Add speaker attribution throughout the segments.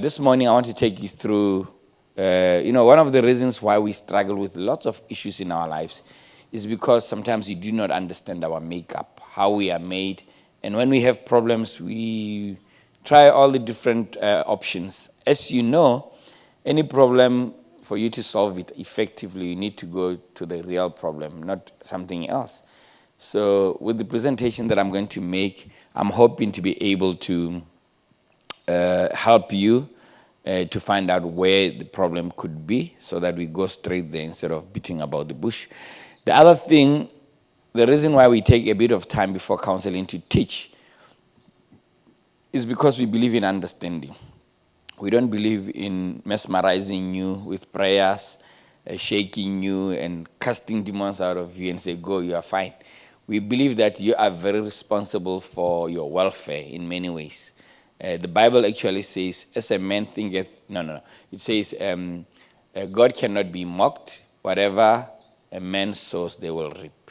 Speaker 1: This morning, I want to take you through, one of the reasons why we struggle with lots of issues in our lives is because sometimes we do not understand our makeup, how we are made. And when we have problems, we try all the different options. As you know, any problem, for you to solve it effectively, you need to go to the real problem, not something else. So with the presentation that I'm going to make, I'm hoping to be able to help you to find out where the problem could be so that we go straight there instead of beating about the bush. The other thing, the reason why we take a bit of time before counseling to teach is because we believe in understanding. We don't believe in mesmerizing you with prayers, shaking you and casting demons out of you and say, go, you are fine. We believe that you are very responsible for your welfare in many ways. The Bible actually says, as a man thinketh, no. It says, God cannot be mocked. Whatever a man sows, they will reap.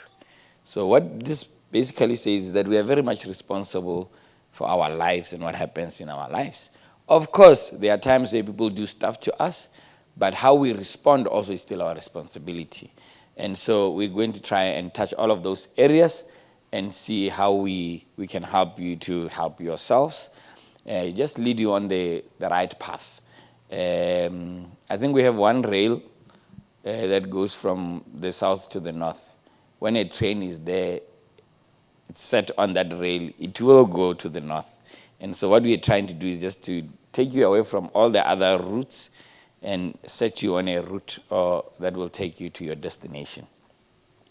Speaker 1: So what this basically says is that we are very much responsible for our lives and what happens in our lives. Of course, there are times where people do stuff to us, but how we respond also is still our responsibility. And so we're going to try and touch all of those areas and see how we can help you to help yourselves. Just lead you on the right path. I think we have one rail that goes from the south to the north. When a train is there, it's set on that rail, it will go to the north. And so what we're trying to do is just to take you away from all the other routes and set you on a route that will take you to your destination.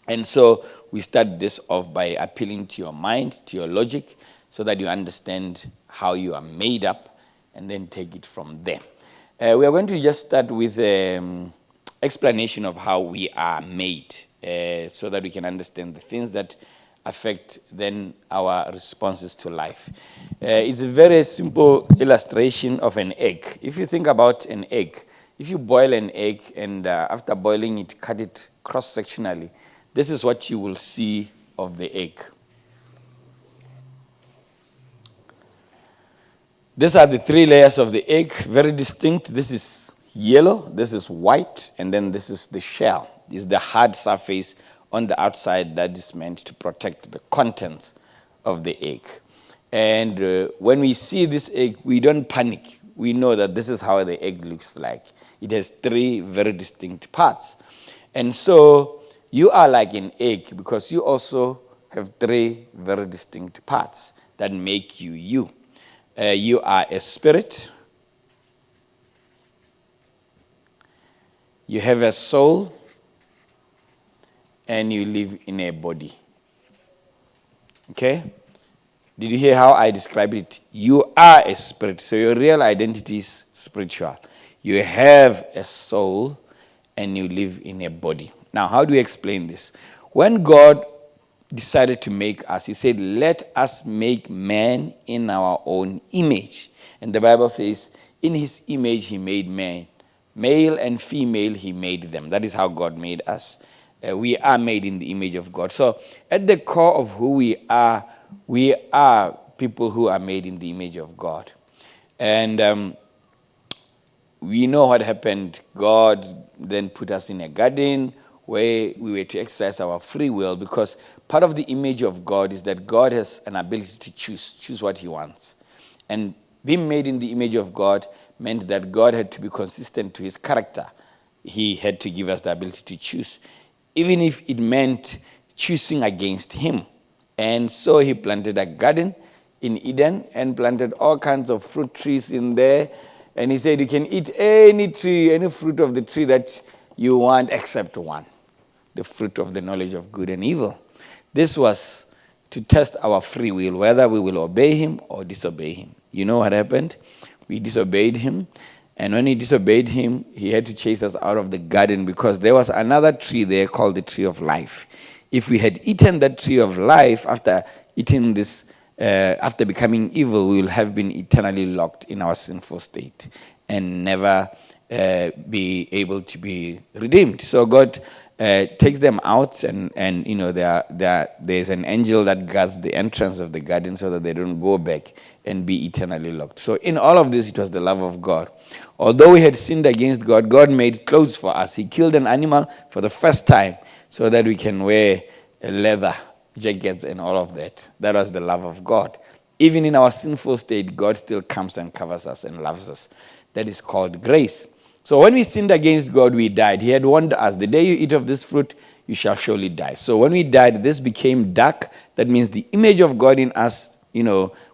Speaker 1: And so we start this off by appealing to your mind, to your logic, so that you understand how you are made up, and then take it from there. We are going to just start with an explanation of how we are made, so that we can understand the things that affect then our responses to life. It's a very simple illustration of an egg. If you think about an egg, if you boil an egg and after boiling it, cut it cross-sectionally, this is what you will see of the egg. These are the three layers of the egg, very distinct. This is yellow, this is white, and then this is the shell. This is the hard surface on the outside that is meant to protect the contents of the egg. And when we see this egg, we don't panic. We know that this is how the egg looks like. It has three very distinct parts. And so you are like an egg because you also have three very distinct parts that make you you. You are a spirit. You have a soul. And you live in a body. Okay? Did you hear how I described it? You are a spirit, so your real identity is spiritual. You have a soul, and you live in a body. Now, how do we explain this? When God decided to make us, he said, let us make man in our own image. And the Bible says, in his image he made man. Male and female he made them. That is how God made us. We are made in the image of God. So at the core of who we are people who are made in the image of God. And we know what happened. God then put us in a garden where we were to exercise our free will, because part of the image of God is that God has an ability to choose what he wants. And being made in the image of God meant that God had to be consistent to his character. He had to give us the ability to choose, even if it meant choosing against him. And so he planted a garden in Eden and planted all kinds of fruit trees in there. And he said, you can eat any tree, any fruit of the tree that you want except one, the fruit of the knowledge of good and evil. This was to test our free will, whether we will obey him or disobey him. You know what happened? We disobeyed him. And when he disobeyed him, he had to chase us out of the garden because there was another tree there called the tree of life. If we had eaten that tree of life after eating this after becoming evil, we will have been eternally locked in our sinful state and never be able to be redeemed. So God takes them out, and there's an angel that guards the entrance of the garden so that they don't go back and be eternally locked. So in all of this, it was the love of God. Although we had sinned against God, God made clothes for us. He killed an animal for the first time so that we can wear leather jackets and all of that. That was the love of God. Even in our sinful state, God still comes and covers us and loves us. That is called grace. So when we sinned against God, we died. He had warned us, the day you eat of this fruit, you shall surely die. So when we died, this became dark. That means the image of God in us,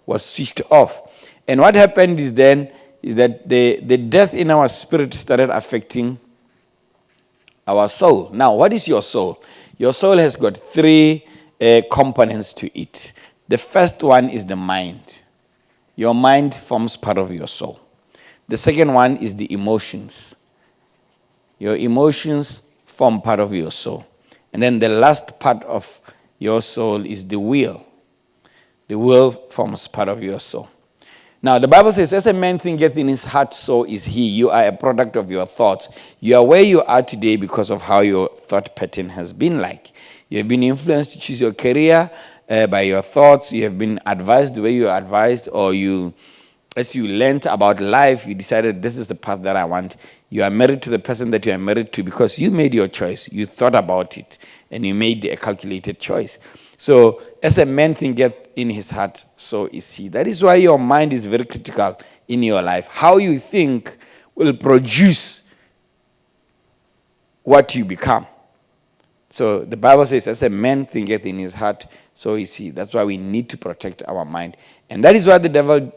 Speaker 1: was switched off. And what happened is that the death in our spirit started affecting our soul. Now, what is your soul? Your soul has got three components to it. The first one is the mind. Your mind forms part of your soul. The second one is the emotions. Your emotions form part of your soul. And then the last part of your soul is the will. The will forms part of your soul. Now, the Bible says, as a man thinketh in his heart, so is he. You are a product of your thoughts. You are where you are today because of how your thought pattern has been like. You have been influenced to choose your career by your thoughts. You have been advised the way you are advised, or as you learned about life, you decided this is the path that I want. You are married to the person that you are married to because you made your choice. You thought about it, and you made a calculated choice. So, as a man thinketh in his heart, so is he. That is why your mind is very critical in your life. How you think will produce what you become. So, the Bible says, as a man thinketh in his heart, so is he. That's why we need to protect our mind. And that is why the devil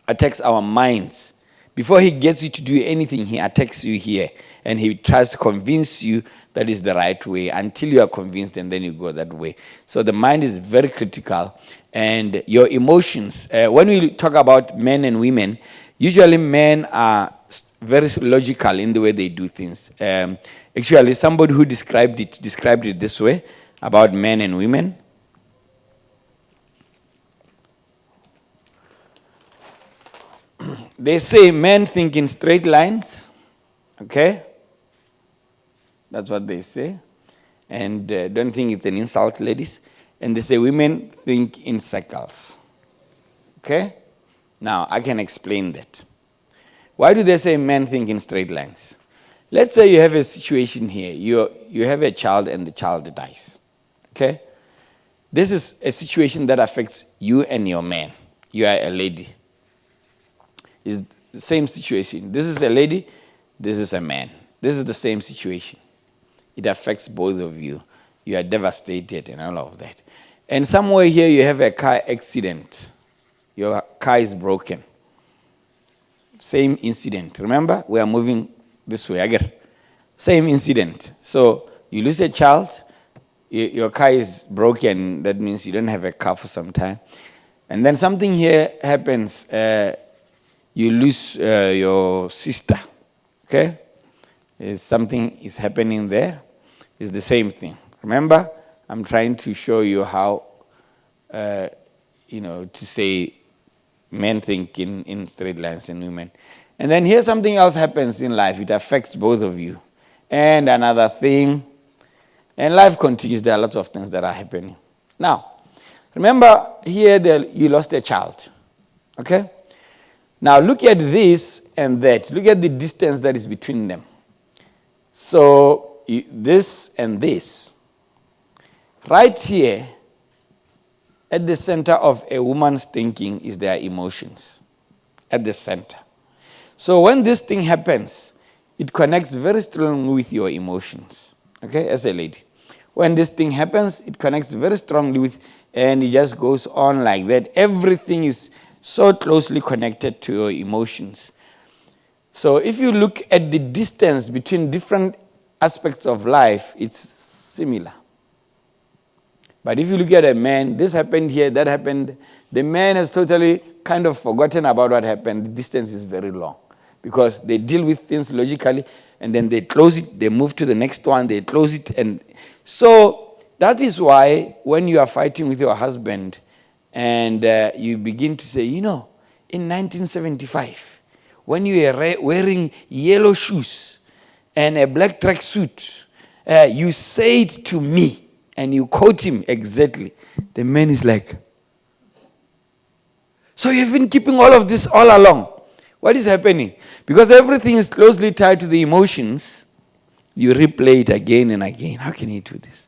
Speaker 1: attacks our minds. Before he gets you to do anything, he attacks you here. And he tries to convince you that is the right way until you are convinced, and then you go that way. So the mind is very critical. And your emotions, when we talk about men and women, usually men are very logical in the way they do things. Actually, somebody who described it this way about men and women. They say men think in straight lines, okay? That's what they say. And don't think it's an insult, ladies. And they say women think in circles, okay? Now, I can explain that. Why do they say men think in straight lines? Let's say you have a situation here. You have a child and the child dies, okay? This is a situation that affects you and your man. You are a lady. It's the same situation. This is a lady, this is a man. This is the same situation. It affects both of you. You are devastated and all of that. And somewhere here you have a car accident. Your car is broken. Same incident. Remember, we are moving this way again. Same incident. So you lose a child, your car is broken. That means you don't have a car for some time. And then something here happens. You lose your sister, okay? Something is happening there. It's the same thing. Remember, I'm trying to show you how, to say men think in straight lines and women. And then here something else happens in life. It affects both of you. And another thing. And life continues. There are lots of things that are happening. Now, remember here you lost a child, okay? Now, look at this and that. Look at the distance that is between them. So, this and this. Right here, at the center of a woman's thinking is their emotions. At the center. So, when this thing happens, it connects very strongly with your emotions. Okay, as a lady. When this thing happens, it connects very strongly with, and it just goes on like that. Everything is so closely connected to your emotions. So if you look at the distance between different aspects of life, it's similar. But if you look at a man, this happened here, that happened, the man has totally kind of forgotten about what happened. The distance is very long because they deal with things logically and then they close it, they move to the next one, they close it. And so that is why when you are fighting with your husband, And you begin to say, in 1975, when you were wearing yellow shoes and a black tracksuit, you said to me, and you quote him exactly. The man is like, so you've been keeping all of this all along. What is happening? Because everything is closely tied to the emotions, you replay it again and again. How can he do this?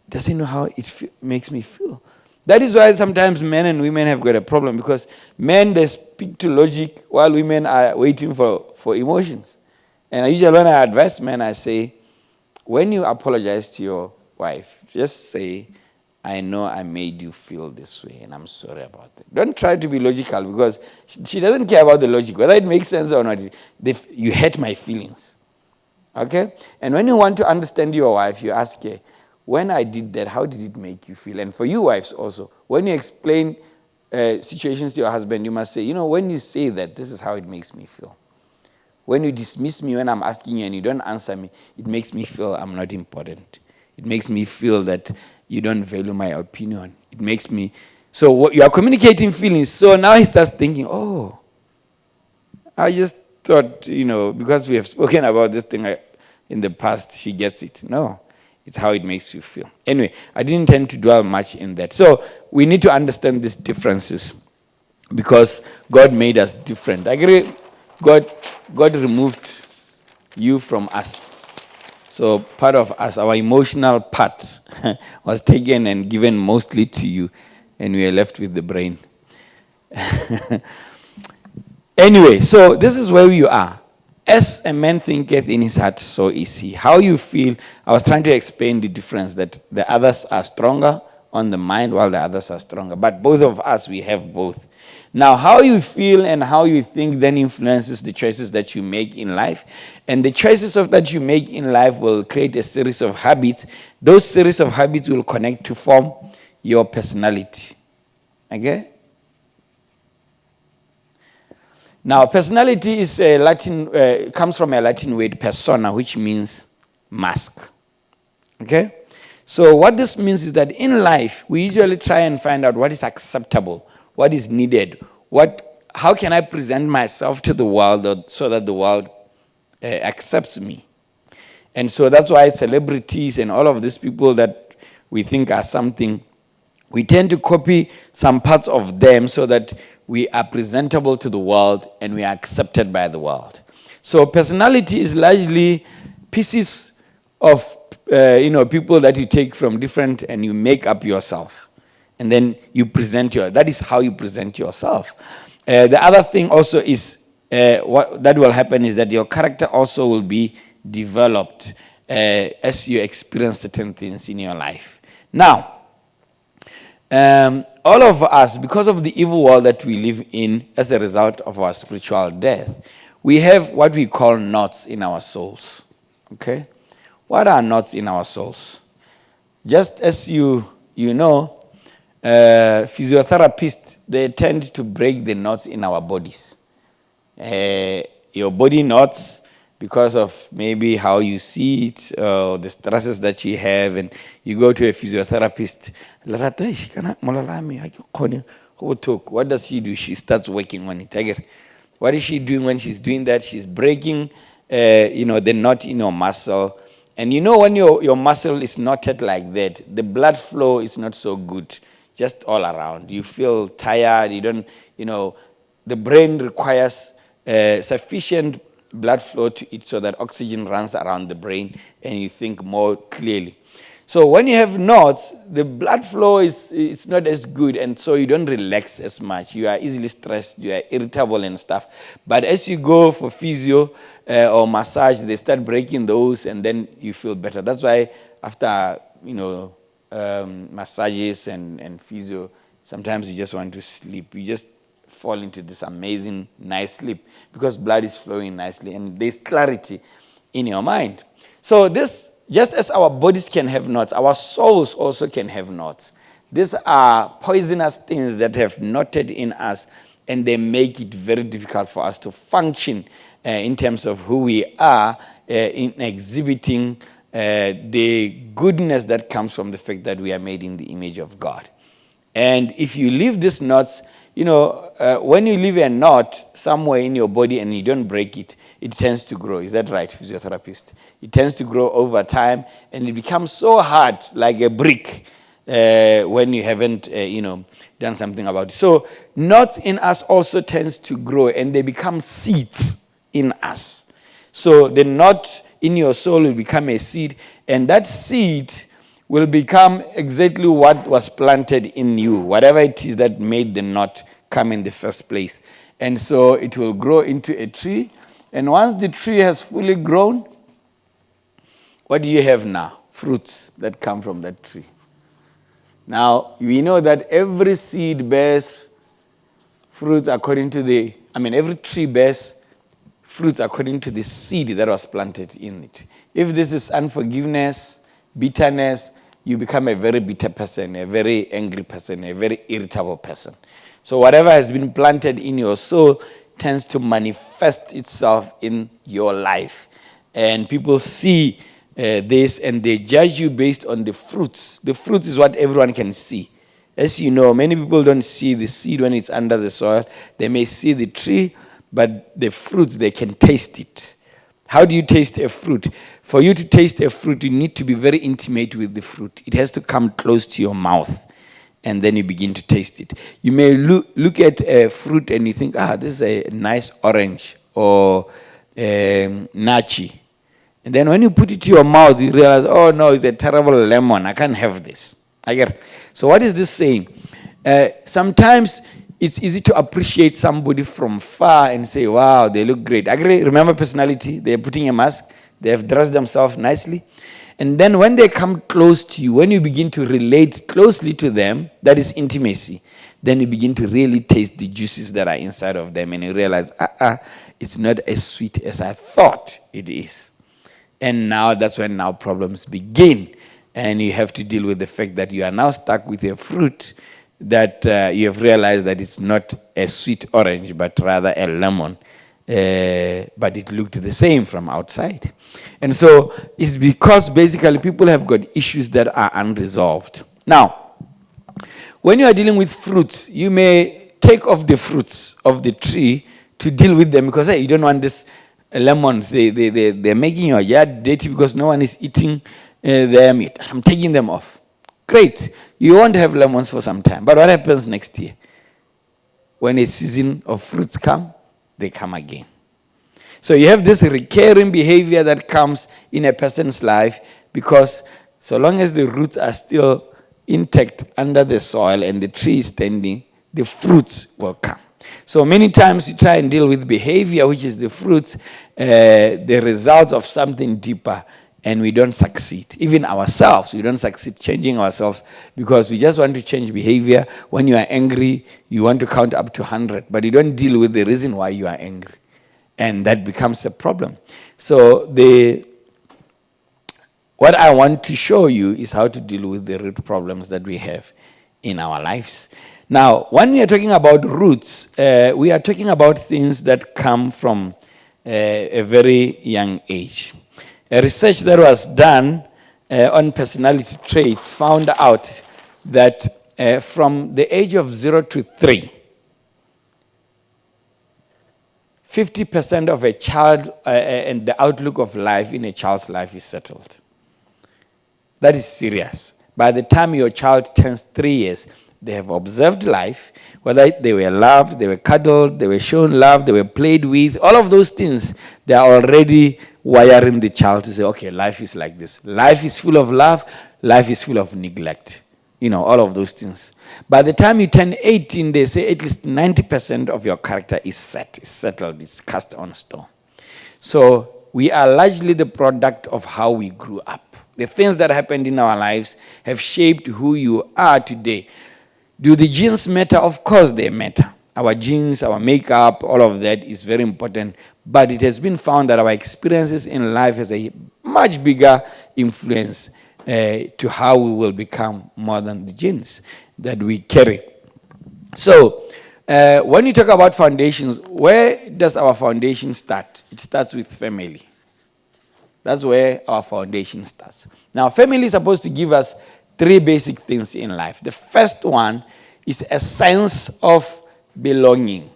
Speaker 1: Does he know how it makes me feel? That is why sometimes men and women have got a problem, because men, they speak to logic while women are waiting for emotions. And usually when I advise men, I say, when you apologize to your wife, just say, I know I made you feel this way, and I'm sorry about that. Don't try to be logical, because she doesn't care about the logic, whether it makes sense or not. You hurt my feelings. Okay? And when you want to understand your wife, you ask her, when I did that, how did it make you feel? And for you wives also, when you explain situations to your husband, you must say, when you say that, this is how it makes me feel. When you dismiss me when I'm asking you and you don't answer me, it makes me feel I'm not important. It makes me feel that you don't value my opinion. It makes me... So you are communicating feelings. So now he starts thinking, I just thought, because we have spoken about this thing in the past, she gets it. No, it's how it makes you feel. Anyway, I didn't intend to dwell much in that. So we need to understand these differences, because God made us different. I agree. God removed you from us. So part of us, our emotional part, was taken and given mostly to you, and we are left with the brain. Anyway, so this is where you are. As a man thinketh in his heart, so is he. How you feel, I was trying to explain the difference, that the others are stronger on the mind while the others are stronger. But both of us, we have both. Now, how you feel and how you think then influences the choices that you make in life. And the choices that you make in life will create a series of habits. Those series of habits will connect to form your personality. Okay? Now, personality is comes from a Latin word, persona, which means mask. Okay? So what this means is that in life, we usually try and find out what is acceptable, what is needed, how can I present myself to the world so that the world accepts me. And so that's why celebrities and all of these people that we think are something, we tend to copy some parts of them so that we are presentable to the world and we are accepted by the world. So personality is largely pieces of people that you take from different and you make up yourself. And then you present that is how you present yourself. The other thing also is, what that will happen is that your character also will be developed as you experience certain things in your life. Now, all of us, because of the evil world that we live in as a result of our spiritual death, we have what we call knots in our souls. Okay? What are knots in our souls? Just as you know, physiotherapists, they tend to break the knots in our bodies. Your body knots because of maybe how you see it, the stresses that you have, and you go to a physiotherapist. What does she do? She starts working on it. What is she doing when she's doing that? She's breaking the knot in your muscle. And when your muscle is knotted like that, the blood flow is not so good, just all around. You feel tired. You don't, the brain requires sufficient blood flow to it so that oxygen runs around the brain and you think more clearly. So when you have knots, the blood flow is not as good, and so you don't relax as much. You are easily stressed, you are irritable and stuff. But as you go for physio or massage, they start breaking those, and then you feel better. That's why after massages and physio, sometimes you just want to sleep. You just fall into this amazing, nice sleep because blood is flowing nicely and there's clarity in your mind. So this, just as our bodies can have knots, our souls also can have knots. These are poisonous things that have knotted in us, and they make it very difficult for us to function in terms of who we are, in exhibiting the goodness that comes from the fact that we are made in the image of God. And if you leave these knots, when you leave a knot somewhere in your body and you don't break it, it tends to grow. Is that right, physiotherapist? It tends to grow over time, and it becomes so hard, like a brick, when you haven't, done something about it. So knots in us also tends to grow, and they become seeds in us. So the knot in your soul will become a seed, and that seed will become exactly what was planted in you, whatever it is that made the knot come in the first place. And so it will grow into a tree. And once the tree has fully grown, what do you have now? Fruits that come from that tree. Now, we know that every seed bears fruits according to every tree bears fruits according to the seed that was planted in it. If this is unforgiveness, bitterness, you become a very bitter person, a very angry person, a very irritable person. So whatever has been planted in your soul tends to manifest itself in your life. And people see this and they judge you based on the fruits. The fruits is what everyone can see. As you know, many people don't see the seed when it's under the soil. They may see the tree, but the fruits, they can taste it. How do you taste a fruit? For you to taste a fruit, you need to be very intimate with the fruit. It has to come close to your mouth, and then you begin to taste it. You may look at a fruit and you think, this is a nice orange or nachi. And then when you put it to your mouth, you realize, oh no, it's a terrible lemon. I can't have this. So what is this saying? Sometimes it's easy to appreciate somebody from far and say, wow, they look great. Remember personality? They're putting a mask. They have dressed themselves nicely. And then when they come close to you, when you begin to relate closely to them, that is intimacy, then you begin to really taste the juices that are inside of them, and you realize, it's not as sweet as I thought it is. And now that's when problems begin. And you have to deal with the fact that you are now stuck with a fruit that you have realized that it's not a sweet orange, but rather a lemon. But it looked the same from outside. And so it's because basically people have got issues that are unresolved. Now, when you are dealing with fruits, you may take off the fruits of the tree to deal with them because you don't want this lemons. They're making your yard dirty because no one is eating them. I'm taking them off. Great. You won't have lemons for some time. But what happens next year? When a season of fruits come, they come again. So you have this recurring behavior that comes in a person's life because so long as the roots are still intact under the soil and the tree is standing, the fruits will come. So many times you try and deal with behavior, which is the fruits, the results of something deeper, and we don't succeed. Even ourselves, we don't succeed changing ourselves because we just want to change behavior. When you are angry, you want to count up to 100, but you don't deal with the reason why you are angry. And that becomes a problem. So what I want to show you is how to deal with the root problems that we have in our lives. Now, when we are talking about roots, we are talking about things that come from a very young age. A research that was done on personality traits found out that from the age of 0 to 3, 50% of a child and the outlook of life in a child's life is settled. That is serious. By the time your child turns 3 years, they have observed life, whether they were loved, they were cuddled, they were shown love, they were played with, all of those things, they are already wiring the child to say, okay, life is like this. Life is full of love, life is full of neglect. All of those things. By the time you turn 18, they say at least 90% of your character is set, is settled, it's cast on stone. So we are largely the product of how we grew up. The things that happened in our lives have shaped who you are today. Do the genes matter? Of course they matter. Our genes, our makeup, all of that is very important. But it has been found that our experiences in life has a much bigger influence to how we will become more than the genes that we carry. So when you talk about foundations, where does our foundation start? It starts with family. That's where our foundation starts. Now, family is supposed to give us 3 basic things in life. The first one is a sense of belonging.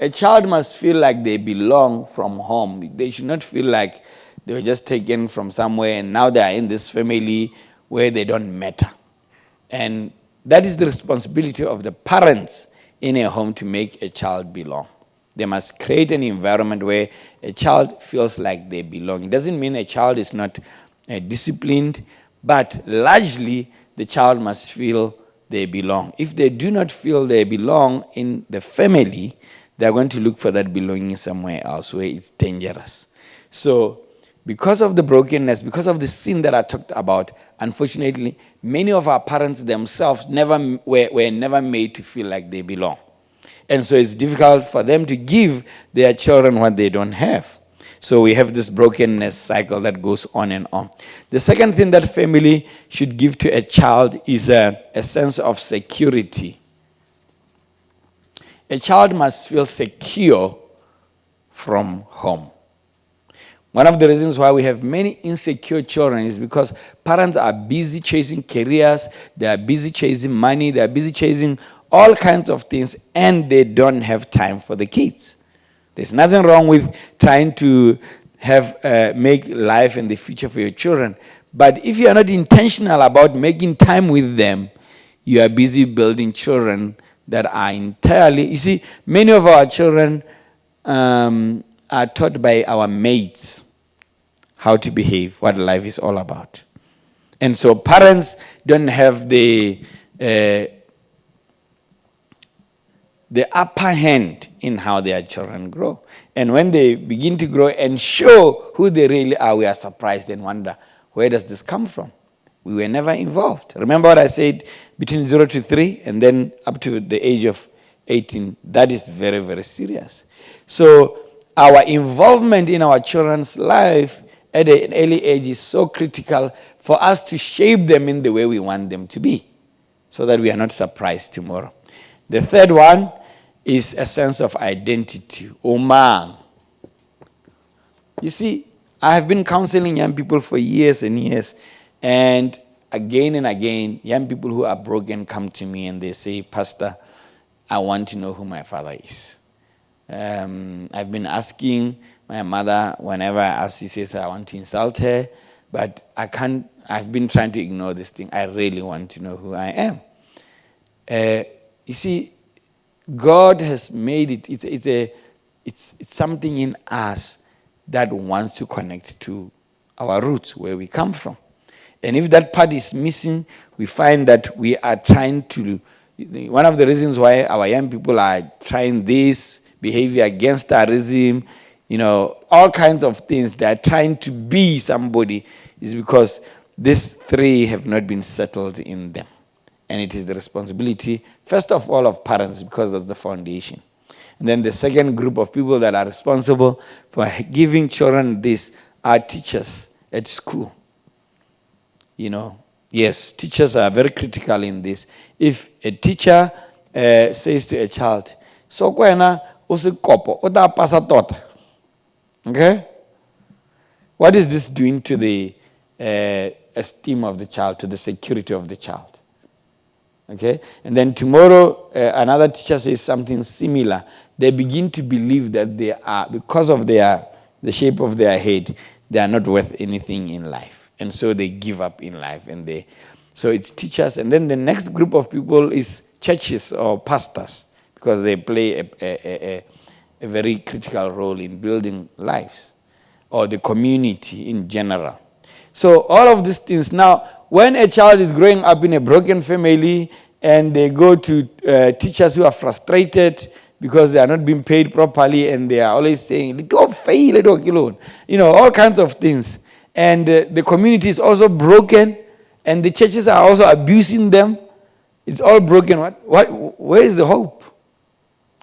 Speaker 1: A child must feel like they belong from home. They should not feel like they were just taken from somewhere and now they are in this family where they don't matter. And that is the responsibility of the parents in a home to make a child belong. They must create an environment where a child feels like they belong. It doesn't mean a child is not disciplined, but largely the child must feel they belong. If they do not feel they belong in the family, they're going to look for that belonging somewhere else where it's dangerous. So because of the brokenness, because of the sin that I talked about, unfortunately, many of our parents themselves were never made to feel like they belong. And so it's difficult for them to give their children what they don't have. So we have this brokenness cycle that goes on and on. The second thing that family should give to a child is a sense of security. A child must feel secure from home. One of the reasons why we have many insecure children is because parents are busy chasing careers, they are busy chasing money, they are busy chasing all kinds of things, and they don't have time for the kids. There's nothing wrong with trying to make life and the future for your children. But if you are not intentional about making time with them, you are busy building children that are entirely... You see, many of our children are taught by our mates how to behave, what life is all about. And so parents don't have the upper hand in how their children grow. And when they begin to grow and show who they really are, we are surprised and wonder, where does this come from? We were never involved. Remember what I said, between 0 to 3 and then up to the age of 18, that is very, very serious. So our involvement in our children's life at an early age is so critical for us to shape them in the way we want them to be, so that we are not surprised tomorrow. The third one is a sense of identity. Omang. You see, I have been counseling young people for years and years, and again, young people who are broken come to me and they say, Pastor, I want to know who my father is. I've been asking my mother, whenever I ask, she says, I want to insult her, but I can't. I've been trying to ignore this thing. I really want to know who I am. You see, God has made it. It's something in us that wants to connect to our roots, where we come from. And if that part is missing, we find that we are trying to... One of the reasons why our young people are trying this behavior, gangsterism, all kinds of things, they are trying to be somebody, is because these three have not been settled in them. And it is the responsibility, first of all, of parents, because that's the foundation. And then the second group of people that are responsible for giving children this are teachers at school. Yes, teachers are very critical in this. If a teacher says to a child, so kwena usikopo uta pasa tota. Okay? What is this doing to the esteem of the child, to the security of the child? Okay? And then tomorrow, another teacher says something similar. They begin to believe that they are, because of the shape of their head, they are not worth anything in life. And so they give up in life. So it's teachers. And then the next group of people is churches or pastors, because they play a very critical role in building lives, or the community in general. So all of these things. Now, when a child is growing up in a broken family and they go to teachers who are frustrated because they are not being paid properly and they are always saying, go fail, let go alone. All kinds of things. And the community is also broken and the churches are also abusing them. It's all broken. Where is the hope?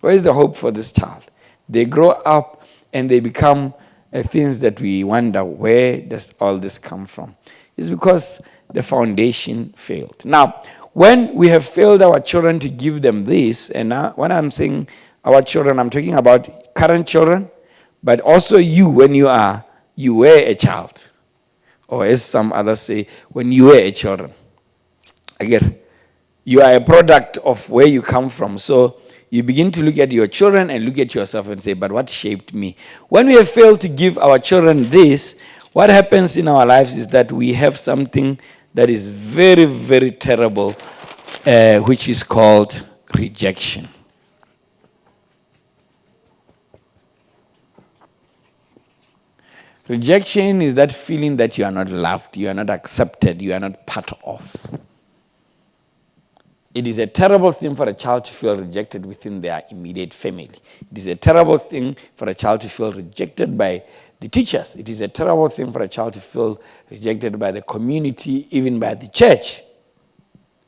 Speaker 1: Where is the hope for this child? They grow up and they become things that we wonder, where does all this come from? It's because the foundation failed. Now, when we have failed our children to give them this, and when I'm saying our children, I'm talking about current children, but also you, when you were a child. Or as some others say, when you were a children. Again, You are a product of where you come from. So you begin to look at your children and look at yourself and say, but what shaped me? When we have failed to give our children this, what happens in our lives is that we have something that is very, very terrible, which is called rejection. Rejection is that feeling that you are not loved, you are not accepted, you are not part of. It is a terrible thing for a child to feel rejected within their immediate family. It is a terrible thing for a child to feel rejected by the teachers. It is a terrible thing for a child to feel rejected by the community, even by the church.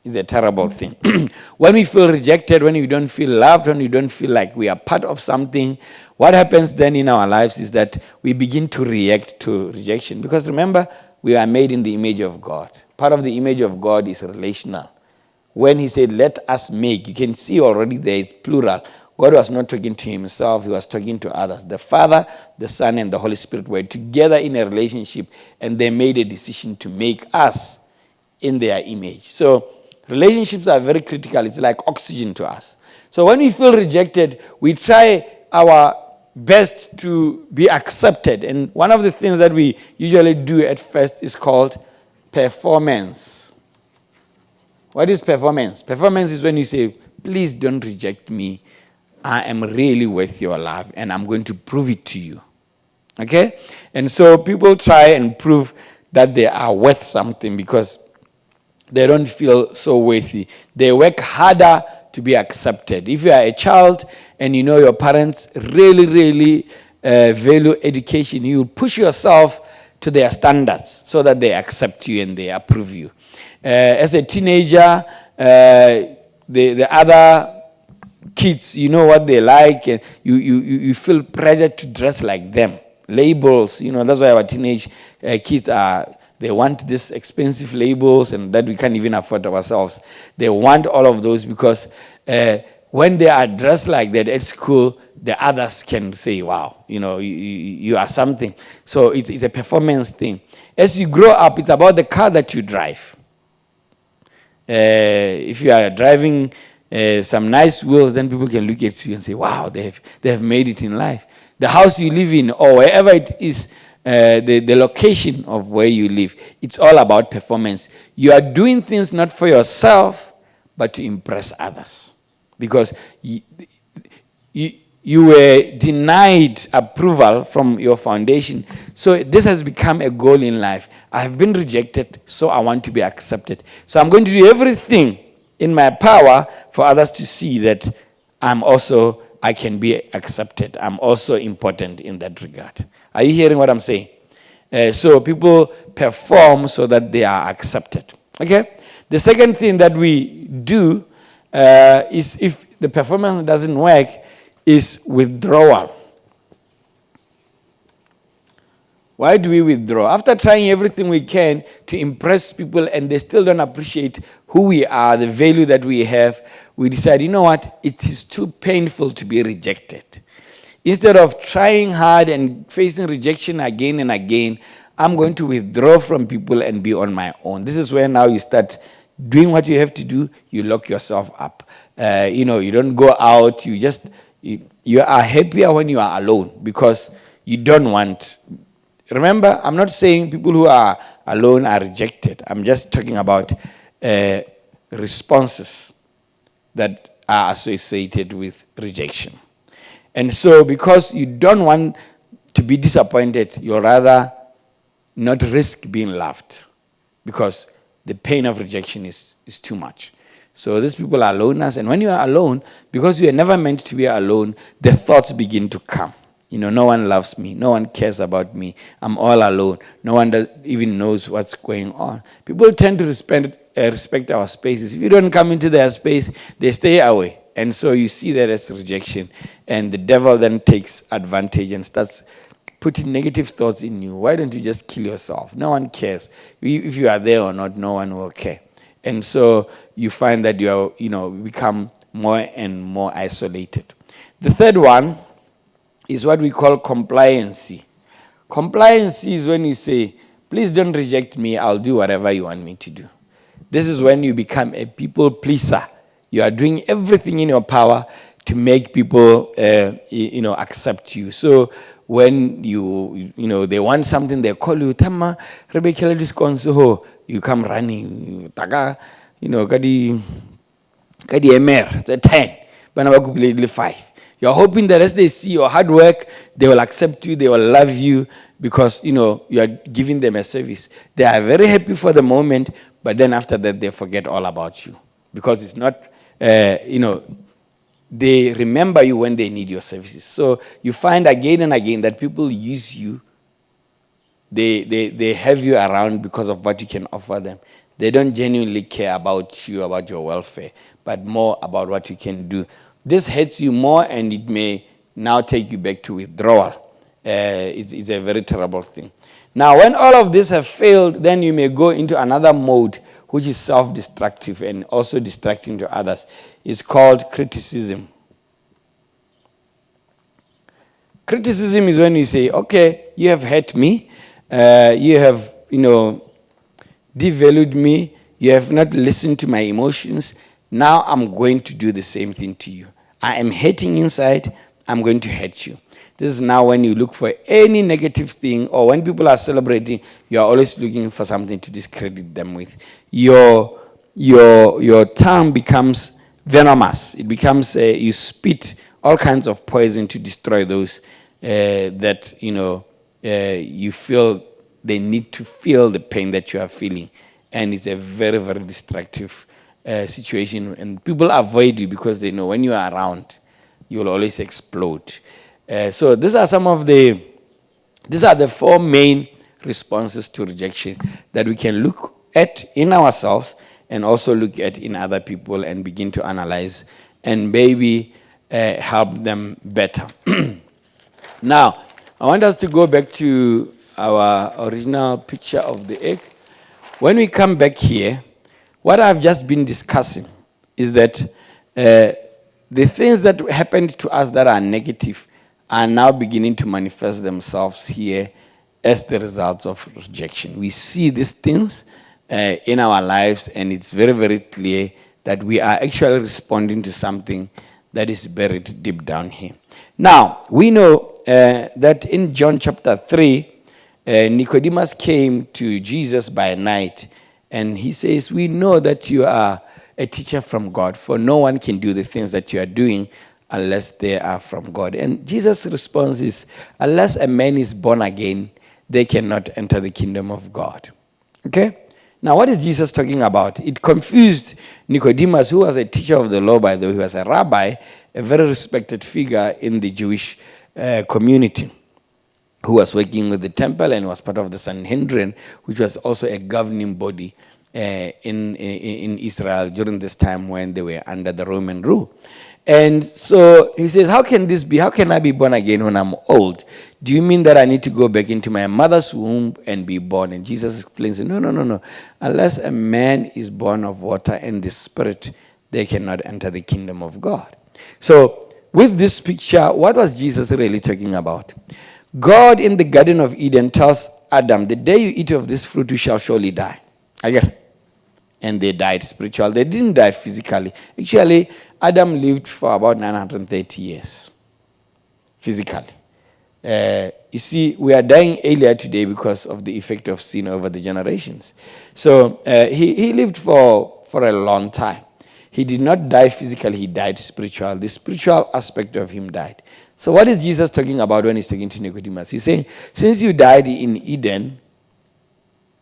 Speaker 1: It's a terrible thing. When we feel rejected, when we don't feel loved, when we don't feel like we are part of something, what happens then in our lives is that we begin to react to rejection. Because remember, we are made in the image of God. Part of the image of God is relational. When he said, let us make, you can see already there is plural. God was not talking to himself, he was talking to others. The Father, the Son, and the Holy Spirit were together in a relationship, and they made a decision to make us in their image. So relationships are very critical. It's like oxygen to us. So when we feel rejected, we try our best to be accepted. And one of the things that we usually do at first is called performance. What is performance? Performance is when you say, please don't reject me. I am really worth your love, and I'm going to prove it to you. Okay? And so people try and prove that they are worth something because they don't feel so worthy. They work harder to be accepted. If you are a child and you know your parents really, really value education, you push yourself to their standards so that they accept you and they approve you. As a teenager, the other kids, you know what they like, and you feel pressure to dress like them. Labels, that's why our teenage kids they want these expensive labels and that we can't even afford ourselves. They want all of those because when they are dressed like that at school, the others can say, wow, you are something. So it's a performance thing. As you grow up, it's about the car that you drive. If you are driving some nice wheels, then people can look at you and say, wow, they have made it in life. The house you live in or wherever it is, the location of where you live, it's all about performance. You are doing things not for yourself, but to impress others. Because you were denied approval from your foundation. So this has become a goal in life. I have been rejected, so I want to be accepted. So I'm going to do everything in my power for others to see that I can be accepted. I'm also important in that regard. Are you hearing what I'm saying? So people perform so that they are accepted. Okay? The second thing that we do is if the performance doesn't work, is withdrawal. Why do we withdraw? After trying everything we can to impress people and they still don't appreciate who we are, the value that we have, we decide, you know what, it is too painful to be rejected. Instead of trying hard and facing rejection again and again, I'm going to withdraw from people and be on my own. This is where now you start doing what you have to do. You lock yourself up. You don't go out. You are happier when you are alone because you don't want. Remember, I'm not saying people who are alone are rejected. I'm just talking about responses that are associated with rejection. And so because you don't want to be disappointed, you'll rather not risk being loved because the pain of rejection is too much. So these people are loners, and when you are alone, because you are never meant to be alone, the thoughts begin to come. No one loves me. No one cares about me. I'm all alone. No one even knows what's going on. People tend to respect our spaces. If you don't come into their space, they stay away. And so you see that as rejection. And the devil then takes advantage and starts putting negative thoughts in you. Why don't you just kill yourself? No one cares. If you are there or not, no one will care. And so you find that you become more and more isolated. The third one is what we call compliancy. Compliancy is when you say, please don't reject me, I'll do whatever you want me to do. This is when you become a people pleaser. You are doing everything in your power to make people, accept you. So when they want something, they call you, Tama, Rebecca, this console, you come running, Taga, Kadi MR, the 10, but 5. You're hoping that as they see your hard work, they will accept you, they will love you, because, you are giving them a service. They are very happy for the moment, but then after that, they forget all about you. Because it's not, they remember you when they need your services. So you find again and again that people use you. They have you around because of what you can offer them. They don't genuinely care about you, about your welfare, but more about what you can do. This hurts you more, and it may now take you back to withdrawal. It's a very terrible thing. Now, when all of this have failed, then you may go into another mode, which is self-destructive and also distracting to others. It's called criticism. Criticism is when you say, okay, you have hurt me, you have, devalued me, you have not listened to my emotions, now I'm going to do the same thing to you. I am hating inside, I'm going to hurt you. This is now when you look for any negative thing, or when people are celebrating, you are always looking for something to discredit them with. Your tongue becomes venomous. It becomes, you spit all kinds of poison to destroy those that, you feel they need to feel the pain that you are feeling. And it's a very, very destructive situation. And people avoid you because they know when you are around, you will always explode. So these are the 4 main responses to rejection that we can look at in ourselves and also look at in other people and begin to analyze and maybe help them better. Now, I want us to go back to our original picture of the egg. When we come back here, what I've just been discussing is that the things that happened to us that are negative are now beginning to manifest themselves here as the results of rejection. We see these things in our lives, and it's very, very clear that we are actually responding to something that is buried deep down here. Now, we know that in John chapter 3, Nicodemus came to Jesus by night, and he says, we know that you are a teacher from God, for no one can do the things that you are doing unless they are from God. And Jesus' response is, unless a man is born again, they cannot enter the kingdom of God. Okay? Now, what is Jesus talking about? It confused Nicodemus, who was a teacher of the law, by the way. He was a rabbi, a very respected figure in the Jewish community, who was working with the temple and was part of the Sanhedrin, which was also a governing body in Israel during this time when they were under the Roman rule. And so he says, how can this be? How can I be born again when I'm old? Do you mean that I need to go back into my mother's womb and be born? And Jesus explains, no. Unless a man is born of water and the Spirit, they cannot enter the kingdom of God. So with this picture, what was Jesus really talking about? God in the Garden of Eden tells Adam, the day you eat of this fruit, you shall surely die. Again. And they died spiritually. They didn't die physically. Actually, Adam lived for about 930 years, physically. You see, we are dying earlier today because of the effect of sin over the generations. So he lived for a long time. He did not die physically, he died spiritually. The spiritual aspect of him died. So what is Jesus talking about when he's talking to Nicodemus? He's saying, since you died in Eden,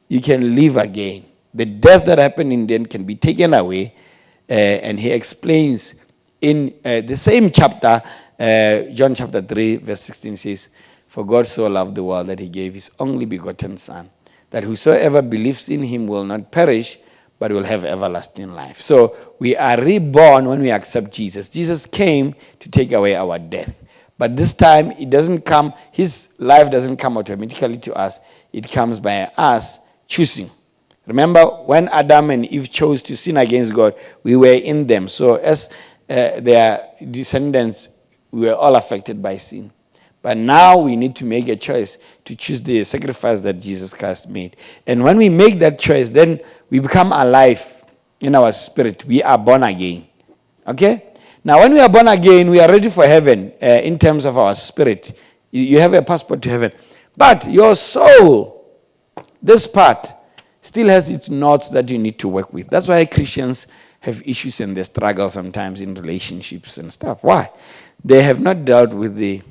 Speaker 1: you can live again. The death that happened in Eden can be taken away. And he explains in the same chapter, John chapter 3, verse 16 says, for God so loved the world that he gave his only begotten Son, that whosoever believes in him will not perish, but will have everlasting life. So we are reborn when we accept Jesus. Jesus came to take away our death. But this time, it doesn't come, his life doesn't come automatically to us. It comes by us choosing. Remember, when Adam and Eve chose to sin against God, we were in them. So as their descendants, we were all affected by sin. But now we need to make a choice to choose the sacrifice that Jesus Christ made. And when we make that choice, then we become alive in our spirit. We are born again. Okay? Now, when we are born again, we are ready for heaven in terms of our spirit. You have a passport to heaven. But your soul, this part, still has its knots that you need to work with. That's why Christians have issues and they struggle sometimes in relationships and stuff. Why? They have not dealt with the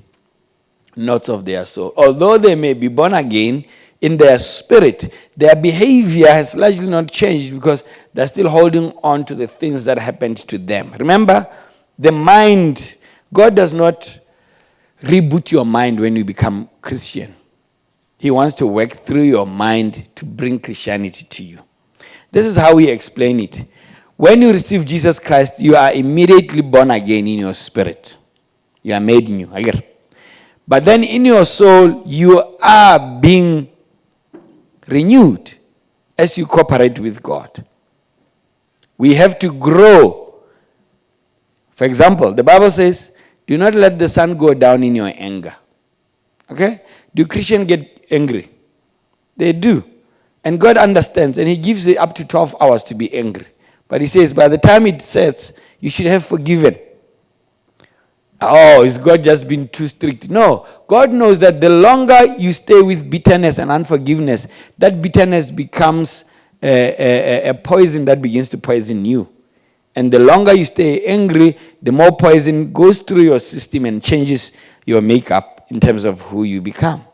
Speaker 1: knots of their soul. Although they may be born again, in their spirit, their behavior has largely not changed because they're still holding on to the things that happened to them. Remember, the mind, God does not reboot your mind when you become Christian. He wants to work through your mind to bring Christianity to you. This is how we explain it. When you receive Jesus Christ, you are immediately born again in your spirit. You are made new. But then in your soul, you are being renewed as you cooperate with God. We have to grow. For example, the Bible says, do not let the sun go down in your anger. Okay? Do Christians get angry? They do. And God understands, and He gives it up to 12 hours to be angry. But He says, by the time it sets, you should have forgiven. Oh, is God just being too strict? No. God knows that the longer you stay with bitterness and unforgiveness, that bitterness becomes a poison that begins to poison you. And the longer you stay angry, the more poison goes through your system and changes your makeup in terms of who you become.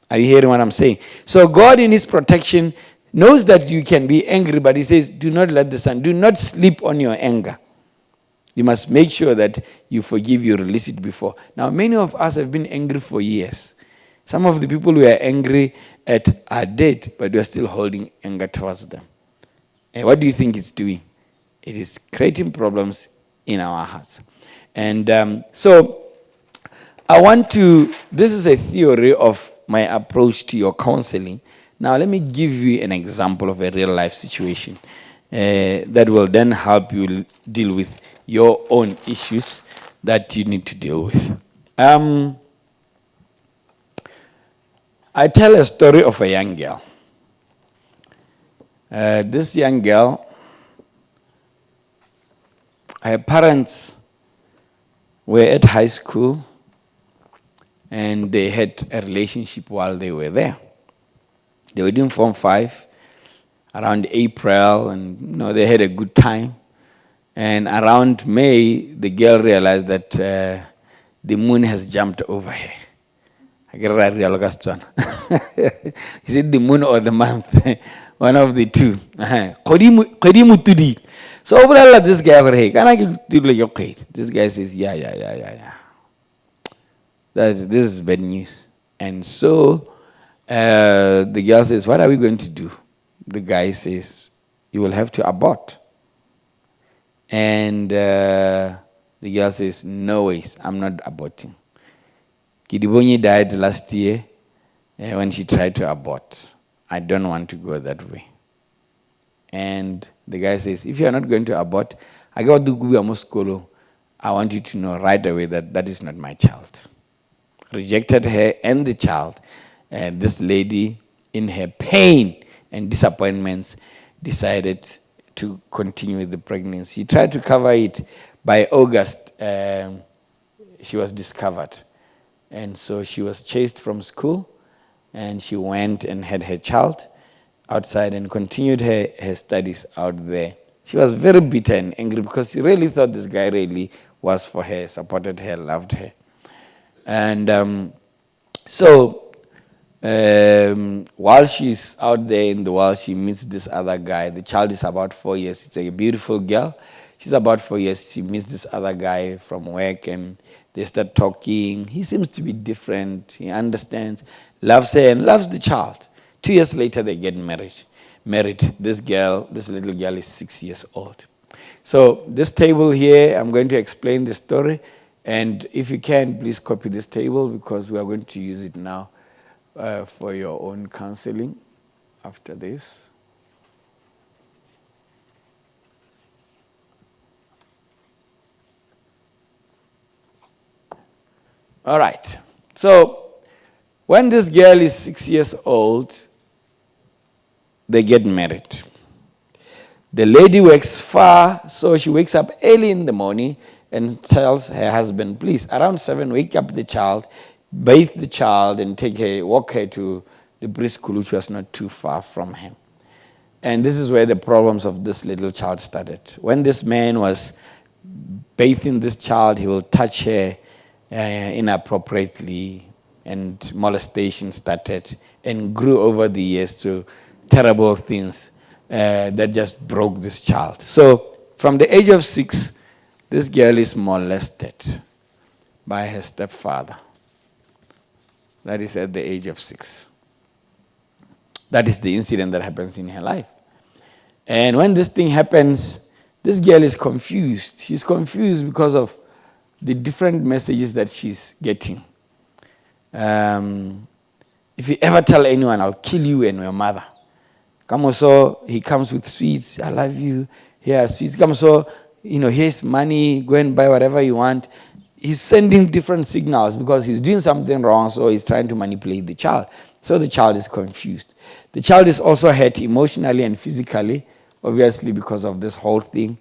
Speaker 1: Are you hearing what I'm saying? So God in His protection knows that you can be angry, but He says, do not let the sun, do not sleep on your anger. You must make sure that you forgive, you release it before. Now, many of us have been angry for years. Some of the people we are angry at are dead, but we are still holding anger towards them. And what do you think it's doing? It is creating problems in our hearts. And so, I want to, this is a theory of my approach to your counseling. Now, let me give you an example of a real life situation that will then help you deal with your own issues that you need to deal with. I tell a story of a young girl. This young girl, her parents were at high school and they had a relationship while they were there. They were doing Form 5 around April, and they had a good time. And around May, the girl realized that the moon has jumped over her. Is it the moon or the month? One of the two. So this guy, can I do like okay? This guy says, yeah. This is bad news. And so the girl says, what are we going to do? The guy says, you will have to abort. And the girl says, no ways, I'm not aborting. Kidibonyi died last year when she tried to abort. I don't want to go that way. And the guy says, if you are not going to abort, I want you to know right away that that is not my child. Rejected her and the child. And this lady, in her pain and disappointments, decided to continue with the pregnancy. She tried to cover it. By August, she was discovered. And so she was chased from school, and she went and had her child outside and continued her studies out there. She was very bitter and angry because she really thought this guy really was for her, supported her, loved her. And while she's out there in the world, she meets this other guy. The child is about 4 years. It's a beautiful girl. She's about 4 years. She meets this other guy from work, and they start talking. He seems to be different. He understands, loves her, and loves the child. 2 years later, they get married. This little girl is 6 years old. So this table here, I'm going to explain the story. And if you can, please copy this table because we are going to use it now for your own counseling after this. All right. So when this girl is 6 years old, they get married. The lady works far, so she wakes up early in the morning and tells her husband, please, around 7, wake up the child, bathe the child, and walk her to the preschool, which was not too far from him. And this is where the problems of this little child started. When this man was bathing this child, he will touch her inappropriately, and molestation started and grew over the years to terrible things that just broke this child. So from the age of 6, this girl is molested by her stepfather. That is at the age of 6. That is the incident that happens in her life. And when this thing happens, this girl is confused. She's confused because of the different messages that she's getting. If you ever tell anyone, I'll kill you and your mother. Come also, he comes with sweets. I love you. Here are sweets. Come so, here's money. Go and buy whatever you want. He's sending different signals because he's doing something wrong, so he's trying to manipulate the child. So the child is confused. The child is also hurt emotionally and physically, obviously because of this whole thing,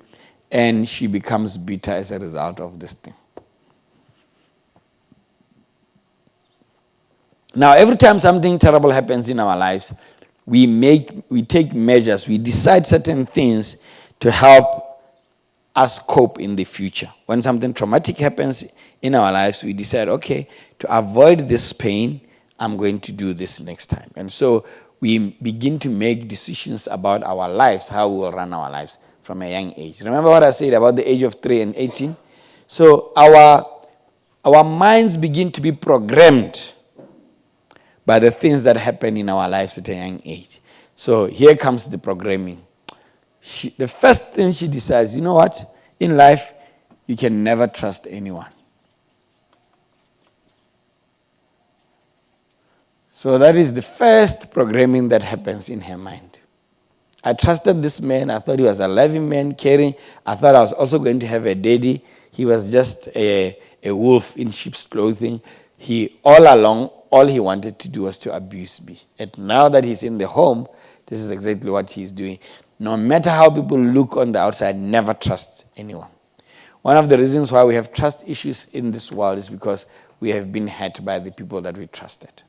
Speaker 1: and she becomes bitter as a result of this thing. Now, every time something terrible happens in our lives, we take measures, we decide certain things to help us cope in the future. When something traumatic happens in our lives, we decide, okay, to avoid this pain, I'm going to do this next time. And so we begin to make decisions about our lives, how we will run our lives from a young age. Remember what I said about the age of 3 and 18? So our minds begin to be programmed by the things that happen in our lives at a young age. So here comes the programming. The first thing she decides, you know what? In life, you can never trust anyone. So that is the first programming that happens in her mind. I trusted this man. I thought he was a loving man, caring. I thought I was also going to have a daddy. He was just a wolf in sheep's clothing. All along, all he wanted to do was to abuse me. And now that he's in the home, this is exactly what he's doing. No matter how people look on the outside, never trust anyone. One of the reasons why we have trust issues in this world is because we have been hurt by the people that we trusted.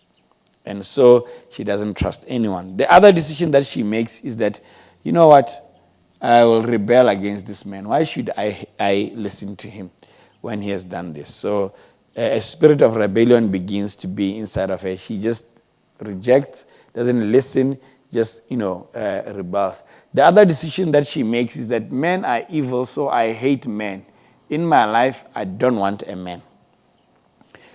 Speaker 1: And so she doesn't trust anyone. The other decision that she makes is that, you know what, I will rebel against this man. Why should I listen to him when he has done this? So a spirit of rebellion begins to be inside of her. She just rejects, doesn't listen, just, rebels. The other decision that she makes is that men are evil, so I hate men. In my life, I don't want a man.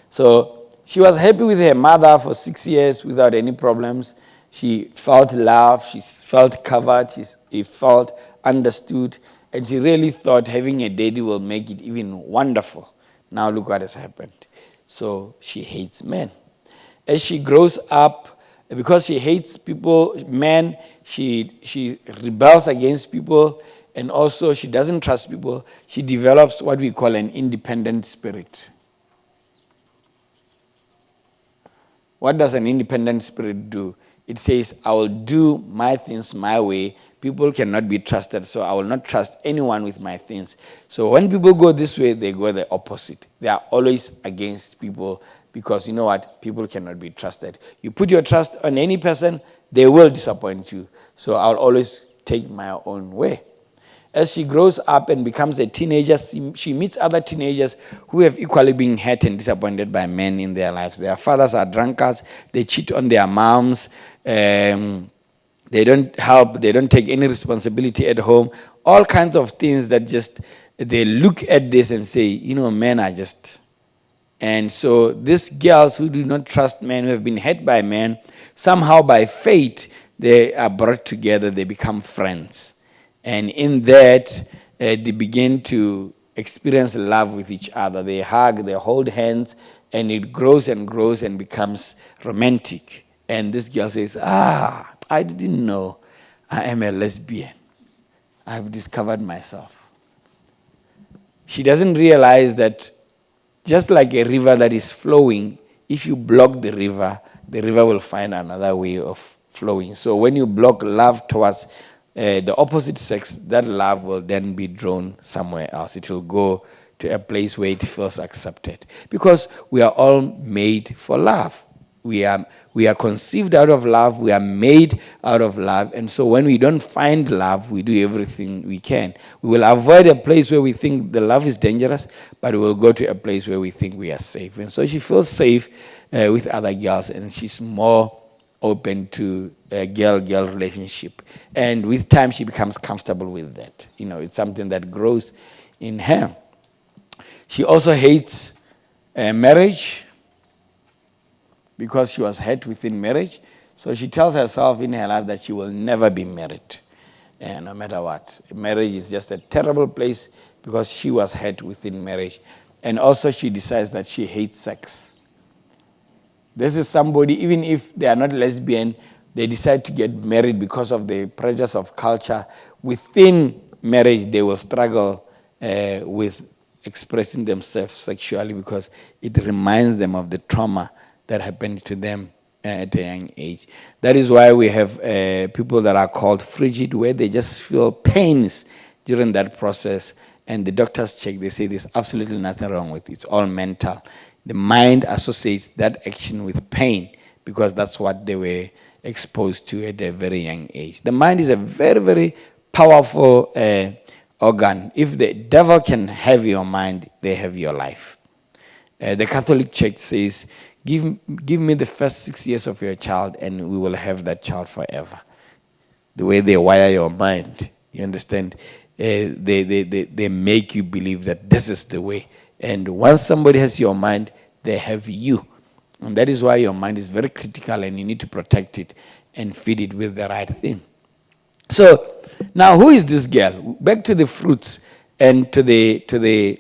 Speaker 1: So she was happy with her mother for 6 years without any problems. She felt loved, she felt covered, she felt understood, and she really thought having a daddy will make it even wonderful. Now look what has happened. So she hates men. As she grows up, because she hates men, she rebels against people, and also she doesn't trust people. She develops what we call an independent spirit. What does an independent spirit do? It says, I will do my things my way. People cannot be trusted, so I will not trust anyone with my things. So when people go this way, they go the opposite. They are always against people because you know what? People cannot be trusted. You put your trust on any person, they will disappoint you. So I'll always take my own way. As she grows up and becomes a teenager, she meets other teenagers who have equally been hurt and disappointed by men in their lives. Their fathers are drunkards. They cheat on their moms. They don't help. They don't take any responsibility at home. All kinds of things that just, they look at this and say, men are just. And so these girls who do not trust men, who have been hurt by men, somehow by fate, they are brought together. They become friends. And in that, they begin to experience love with each other. They hug, they hold hands, and it grows and grows and becomes romantic. And this girl says, I didn't know I am a lesbian. I've discovered myself. She doesn't realize that just like a river that is flowing, if you block the river will find another way of flowing. So when you block love towards the opposite sex, that love will then be drawn somewhere else. It will go to a place where it feels accepted. Because we are all made for love. We are conceived out of love. We are made out of love. And so when we don't find love, we do everything we can. We will avoid a place where we think the love is dangerous, but we will go to a place where we think we are safe. And so she feels safe with other girls, and she's more open to a girl-girl relationship. And with time, she becomes comfortable with that. It's something that grows in her. She also hates marriage because she was hurt within marriage. So she tells herself in her life that she will never be married, no matter what. Marriage is just a terrible place because she was hurt within marriage. And also she decides that she hates sex. This is somebody, even if they are not lesbian, they decide to get married because of the pressures of culture. Within marriage, they will struggle with expressing themselves sexually because it reminds them of the trauma that happened to them at a young age. That is why we have people that are called frigid, where they just feel pains during that process, and the doctors check, they say there's absolutely nothing wrong with it. It's all mental. The mind associates that action with pain because that's what they were exposed to at a very young age. The mind is a very, very powerful organ. If the devil can have your mind, they have your life. The Catholic Church says, give me the first 6 years of your child and we will have that child forever. The way they wire your mind, you understand? They make you believe that this is the way. And once somebody has your mind, they have you. And that is why your mind is very critical and you need to protect it and feed it with the right thing. So, now who is this girl? Back to the fruits and to the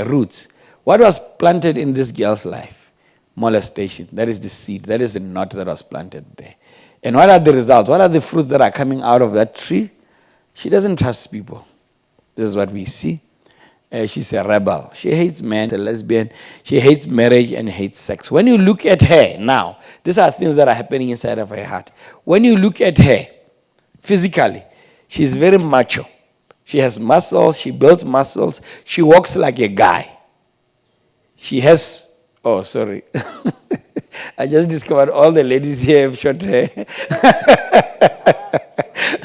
Speaker 1: roots. What was planted in this girl's life? Molestation. That is the seed. That is the knot that was planted there. And what are the results? What are the fruits that are coming out of that tree? She doesn't trust people. This is what we see. She's a rebel. She hates men, a lesbian. She hates marriage and hates sex. When you look at her now, these are things that are happening inside of her heart. When you look at her physically, she's very macho. She has muscles. She builds muscles. She walks like a guy. She has, oh, sorry. I just discovered all the ladies here have short hair.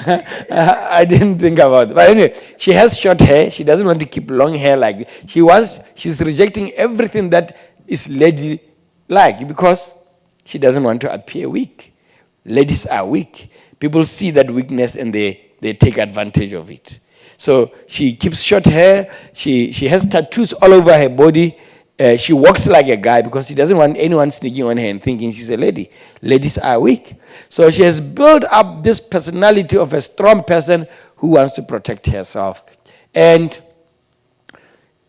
Speaker 1: I didn't think about it. But anyway, she has short hair. She doesn't want to keep long hair like she's rejecting everything that is lady-like because she doesn't want to appear weak. Ladies are weak. People see that weakness and they take advantage of it. So she keeps short hair. She has tattoos all over her body. She walks like a guy because she doesn't want anyone sneaking on her and thinking she's a lady. Ladies are weak. So she has built up this personality of a strong person who wants to protect herself. And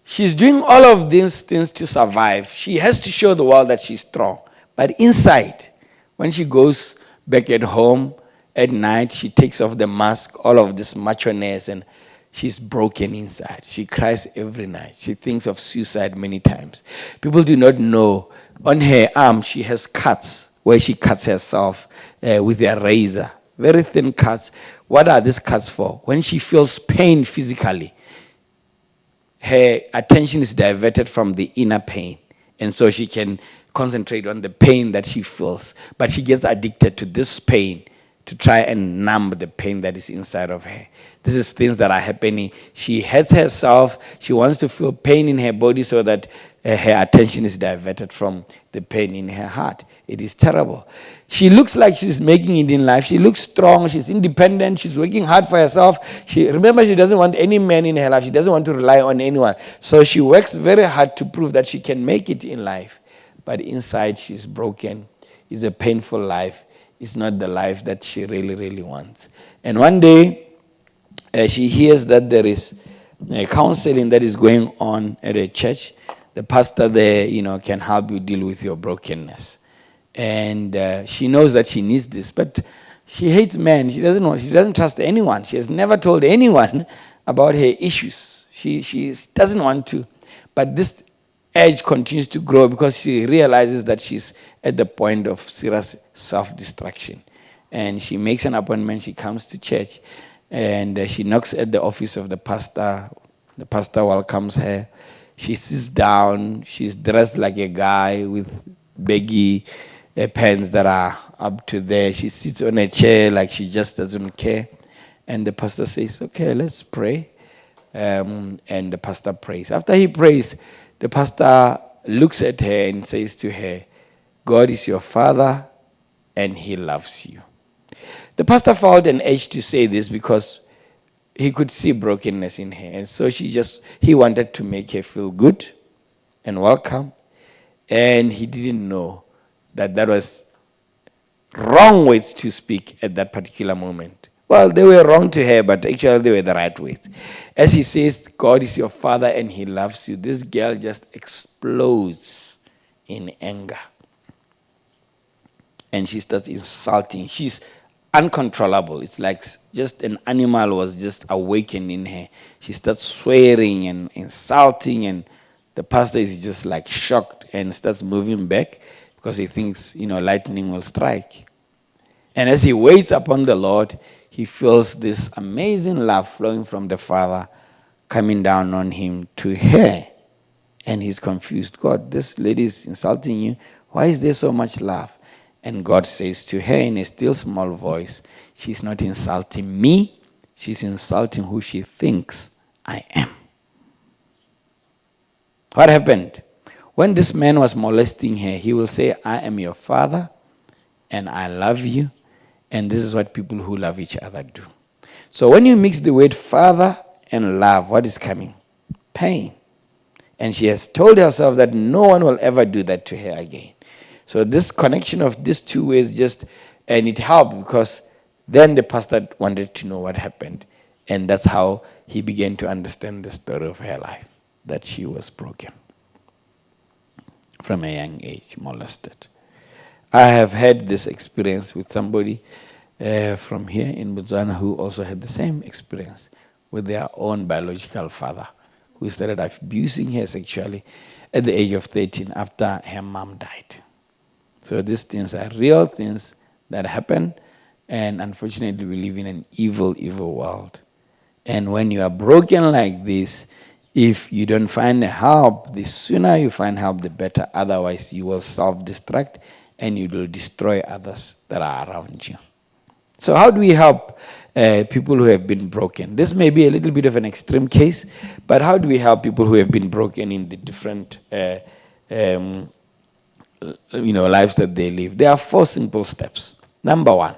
Speaker 1: she's doing all of these things to survive. She has to show the world that she's strong. But inside, when she goes back at home at night, she takes off the mask, all of this macho-ness, and she's broken inside. She cries every night. She thinks of suicide many times. People do not know. On her arm, she has cuts where she cuts herself with a razor. Very thin cuts. What are these cuts for? When she feels pain physically, her attention is diverted from the inner pain. And so she can concentrate on the pain that she feels. But she gets addicted to this pain to try and numb the pain that is inside of her. This is things that are happening. She hates herself. She wants to feel pain in her body so that her attention is diverted from the pain in her heart. It is terrible. She looks like she's making it in life. She looks strong. She's independent. She's working hard for herself. Remember, she doesn't want any man in her life. She doesn't want to rely on anyone. So she works very hard to prove that she can make it in life. But inside, she's broken. It's a painful life. It's not the life that she really, really wants. And one day, she hears that there is counseling that is going on at a church. The pastor there, can help you deal with your brokenness. And she knows that she needs this, but she hates men. She doesn't trust anyone. She has never told anyone about her issues. She doesn't want to. But this urge continues to grow because she realizes that she's at the point of serious self-destruction. And she makes an appointment. She comes to church. And she knocks at the office of the pastor. The pastor welcomes her. She sits down. She's dressed like a guy with baggy pants that are up to there. She sits on a chair like she just doesn't care. And the pastor says, okay, let's pray. And the pastor prays. After he prays, the pastor looks at her and says to her, God is your father and he loves you. The pastor felt an urge to say this because he could see brokenness in her. And so he wanted to make her feel good and welcome. And he didn't know that was wrong words to speak at that particular moment. Well, they were wrong to her, but actually they were the right words. As he says, God is your father and he loves you, this girl just explodes in anger. And she starts insulting. She's uncontrollable. It's like just an animal was just awakened in her. She starts swearing and insulting, and the pastor is just like shocked and starts moving back because he thinks, lightning will strike. And as he waits upon the Lord, he feels this amazing love flowing from the Father coming down on him to her. And he's confused. God, this lady is insulting you. Why is there so much love? And God says to her in a still small voice, she's not insulting me. She's insulting who she thinks I am. What happened? When this man was molesting her, he will say, I am your father and I love you. And this is what people who love each other do. So when you mix the word father and love, what is coming? Pain. And she has told herself that no one will ever do that to her again. So this connection of these two words and it helped because then the pastor wanted to know what happened. And that's how he began to understand the story of her life, that she was broken from a young age, molested. I have had this experience with somebody from here in Botswana who also had the same experience with their own biological father, who started abusing her sexually at the age of 13 after her mom died. So these things are real things that happen, and unfortunately we live in an evil, evil world. And when you are broken like this, if you don't find help, the sooner you find help, the better. Otherwise, you will self-destruct and you will destroy others that are around you. So how do we help people who have been broken? This may be a little bit of an extreme case, but how do we help people who have been broken in the different lives that they live? There are 4 simple steps. Number 1,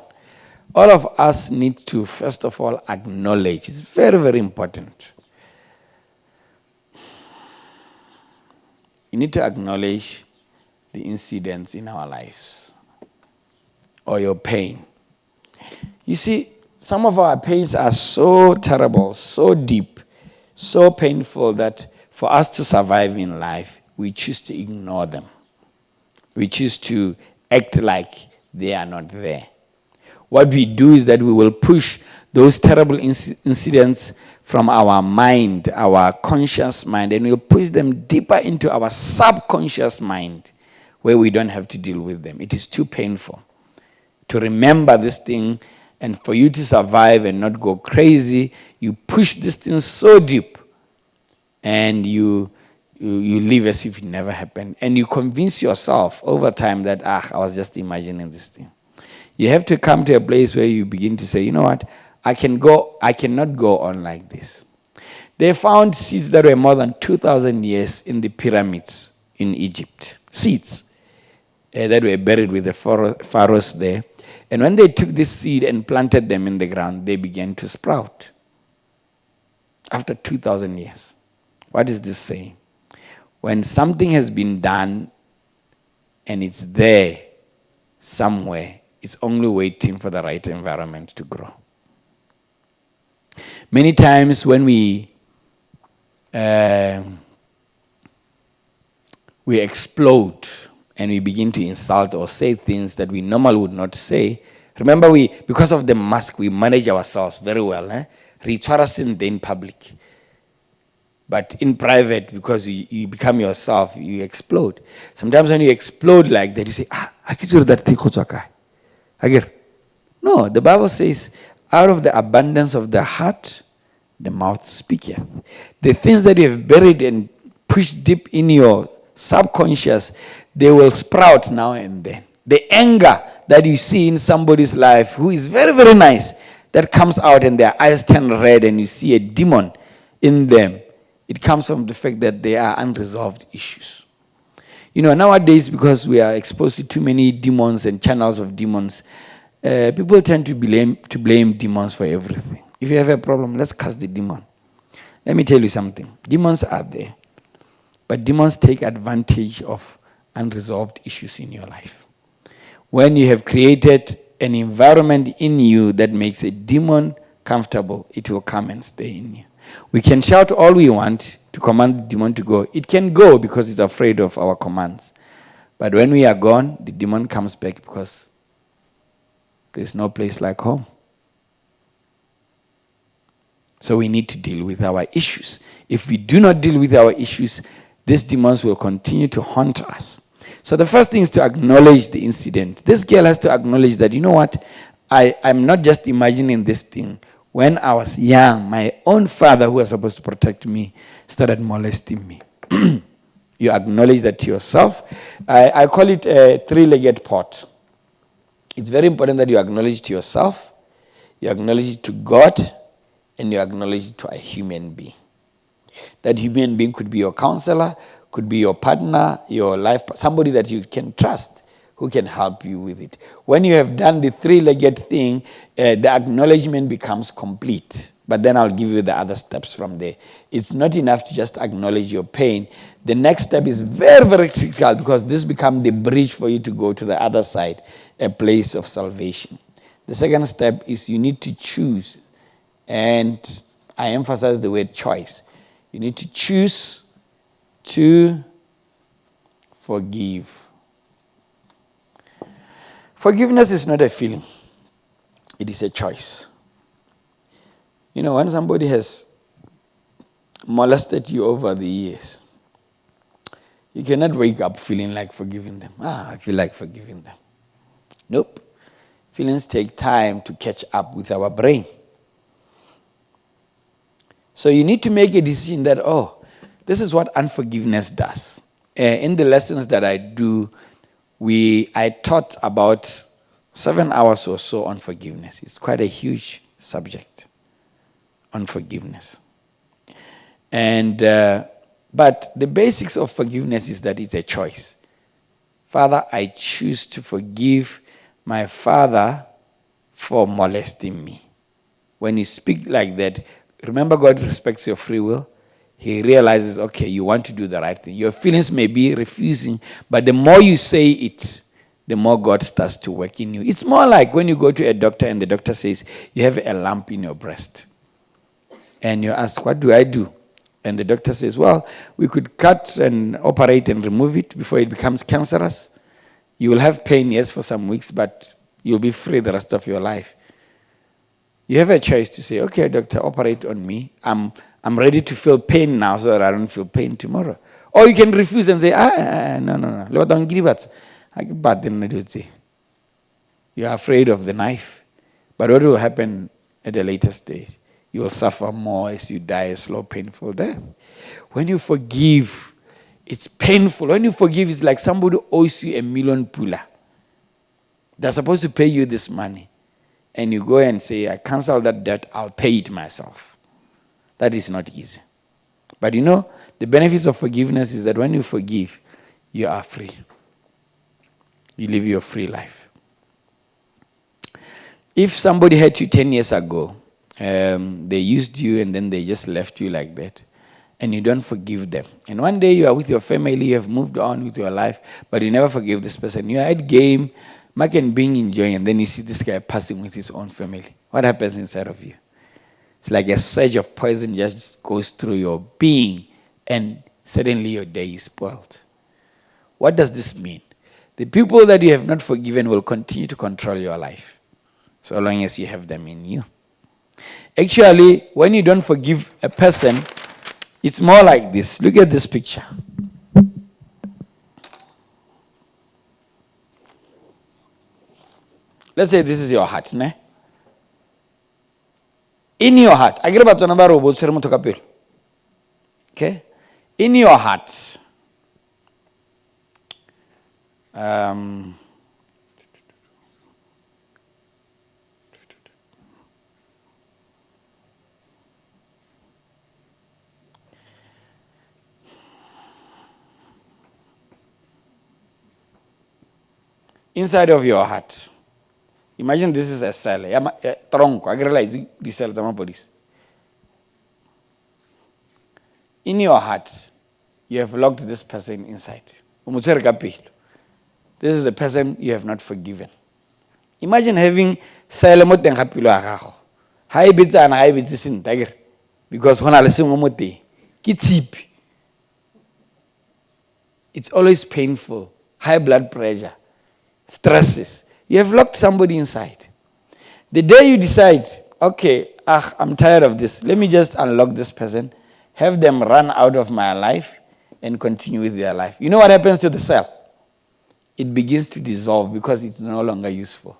Speaker 1: all of us need to, first of all, acknowledge. It's very, very important. You need to acknowledge the incidents in our lives or your pain. You see, some of our pains are so terrible, so deep, so painful that for us to survive in life, we choose to ignore them. We choose to act like they are not there. What we do is that we will push those terrible incidents from our mind, our conscious mind, and we'll push them deeper into our subconscious mind where we don't have to deal with them. It is too painful to remember this thing, and for you to survive and not go crazy, you push this thing so deep and you live as if it never happened. And you convince yourself over time that, I was just imagining this thing. You have to come to a place where you begin to say, you know what, I cannot go on like this. They found seeds that were more than 2,000 years in the pyramids in Egypt. Seeds that were buried with the pharaohs there. And when they took this seed and planted them in the ground, they began to sprout. After 2,000 years. What is this saying? When something has been done and it's there somewhere, it's only waiting for the right environment to grow. Many times when we explode and we begin to insult or say things that we normally would not say, remember because of the mask, we manage ourselves very well. In public. But in private, because you become yourself, you explode. Sometimes when you explode like that, you say, I can do that thing. No, the Bible says, Out of the abundance of the heart, the mouth speaketh. The things that you have buried and pushed deep in your subconscious, they will sprout now and then. The anger that you see in somebody's life who is very, very nice, that comes out and their eyes turn red and you see a demon in them, it comes from the fact that they are unresolved issues. Nowadays, because we are exposed to too many demons and channels of demons, people tend to blame demons for everything. If you have a problem, let's cast the demon. Let me tell you something. Demons are there, but demons take advantage of unresolved issues in your life. When you have created an environment in you that makes a demon comfortable, it will come and stay in you. We can shout all we want to command the demon to go. It can go because it's afraid of our commands. But when we are gone, the demon comes back because there's no place like home. So we need to deal with our issues. If we do not deal with our issues, these demons will continue to haunt us. So the first thing is to acknowledge the incident. This girl has to acknowledge that, you know what, I'm not just imagining this thing. When I was young, my own father, who was supposed to protect me, started molesting me. You acknowledge that to yourself. I call it a three-legged pot. It's very important that you acknowledge it to yourself, you acknowledge it to God, and you acknowledge it to a human being. That human being could be your counselor, could be your partner, your life, somebody that you can trust, who can help you with it. When you have done the three-legged thing, the acknowledgement becomes complete. But then I'll give you the other steps from there. It's not enough to just acknowledge your pain. The next step is very, very critical because this becomes the bridge for you to go to the other side, a place of salvation. The second step is you need to choose. And I emphasize the word choice. You need to choose to forgive. Forgiveness is not a feeling. It is a choice. When somebody has molested you over the years, you cannot wake up feeling like forgiving them. I feel like forgiving them. Nope. Feelings take time to catch up with our brain. So you need to make a decision that, this is what unforgiveness does. In the lessons that I do, I taught about 7 hours or so on forgiveness. It's quite a huge subject on forgiveness. And but the basics of forgiveness is that it's a choice. Father, I choose to forgive my father for molesting me. When you speak like that, remember God respects your free will. He realizes, okay, you want to do the right thing. Your feelings may be refusing, but the more you say it, the more God starts to work in you. It's more like when you go to a doctor and the doctor says, you have a lump in your breast. And you ask, what do I do? And the doctor says, well, we could cut and operate and remove it before it becomes cancerous. You will have pain, yes, for some weeks, but you'll be free the rest of your life. You have a choice to say, okay, doctor, operate on me. I'm ready to feel pain now so that I don't feel pain tomorrow. Or you can refuse and say, no. Lord, don't give us. You are afraid of the knife. But what will happen at a later stage? You will suffer more as you die a slow, painful death. When you forgive, it's painful. When you forgive, it's like somebody owes you $1 million pula. They're supposed to pay you this money. And you go and say, I cancel that debt, I'll pay it myself. That is not easy. But the benefits of forgiveness is that when you forgive, you are free. You live your free life. If somebody hurt you 10 years ago, they used you and then they just left you like that, and you don't forgive them. And one day you are with your family, you have moved on with your life, but you never forgive this person. You are at game, Mark and being enjoying, and then you see this guy passing with his own family. What happens inside of you? It's like a surge of poison just goes through your being, and suddenly your day is spoiled. What does this mean? The people that you have not forgiven will continue to control your life, so long as you have them in you. Actually, when you don't forgive a person, it's more like this. Look at this picture. Let's say this is your heart, ne? In your heart. Okay? In your heart. Inside of your heart. Imagine this is a cell. Tronco. I realize the cells are bodies. In your heart, you have locked this person inside. This is the person you have not forgiven. Imagine having cell mo teng ga pelo ya gago. Ha e betsana ha e betse sentle akere. Because hona le sengwe mo teng. Ke tshipi. It's always painful. High blood pressure. Stresses. You have locked somebody inside. The day you decide, okay, I'm tired of this. Let me just unlock this person, have them run out of my life, and continue with their life. You know what happens to the cell? It begins to dissolve because it's no longer useful.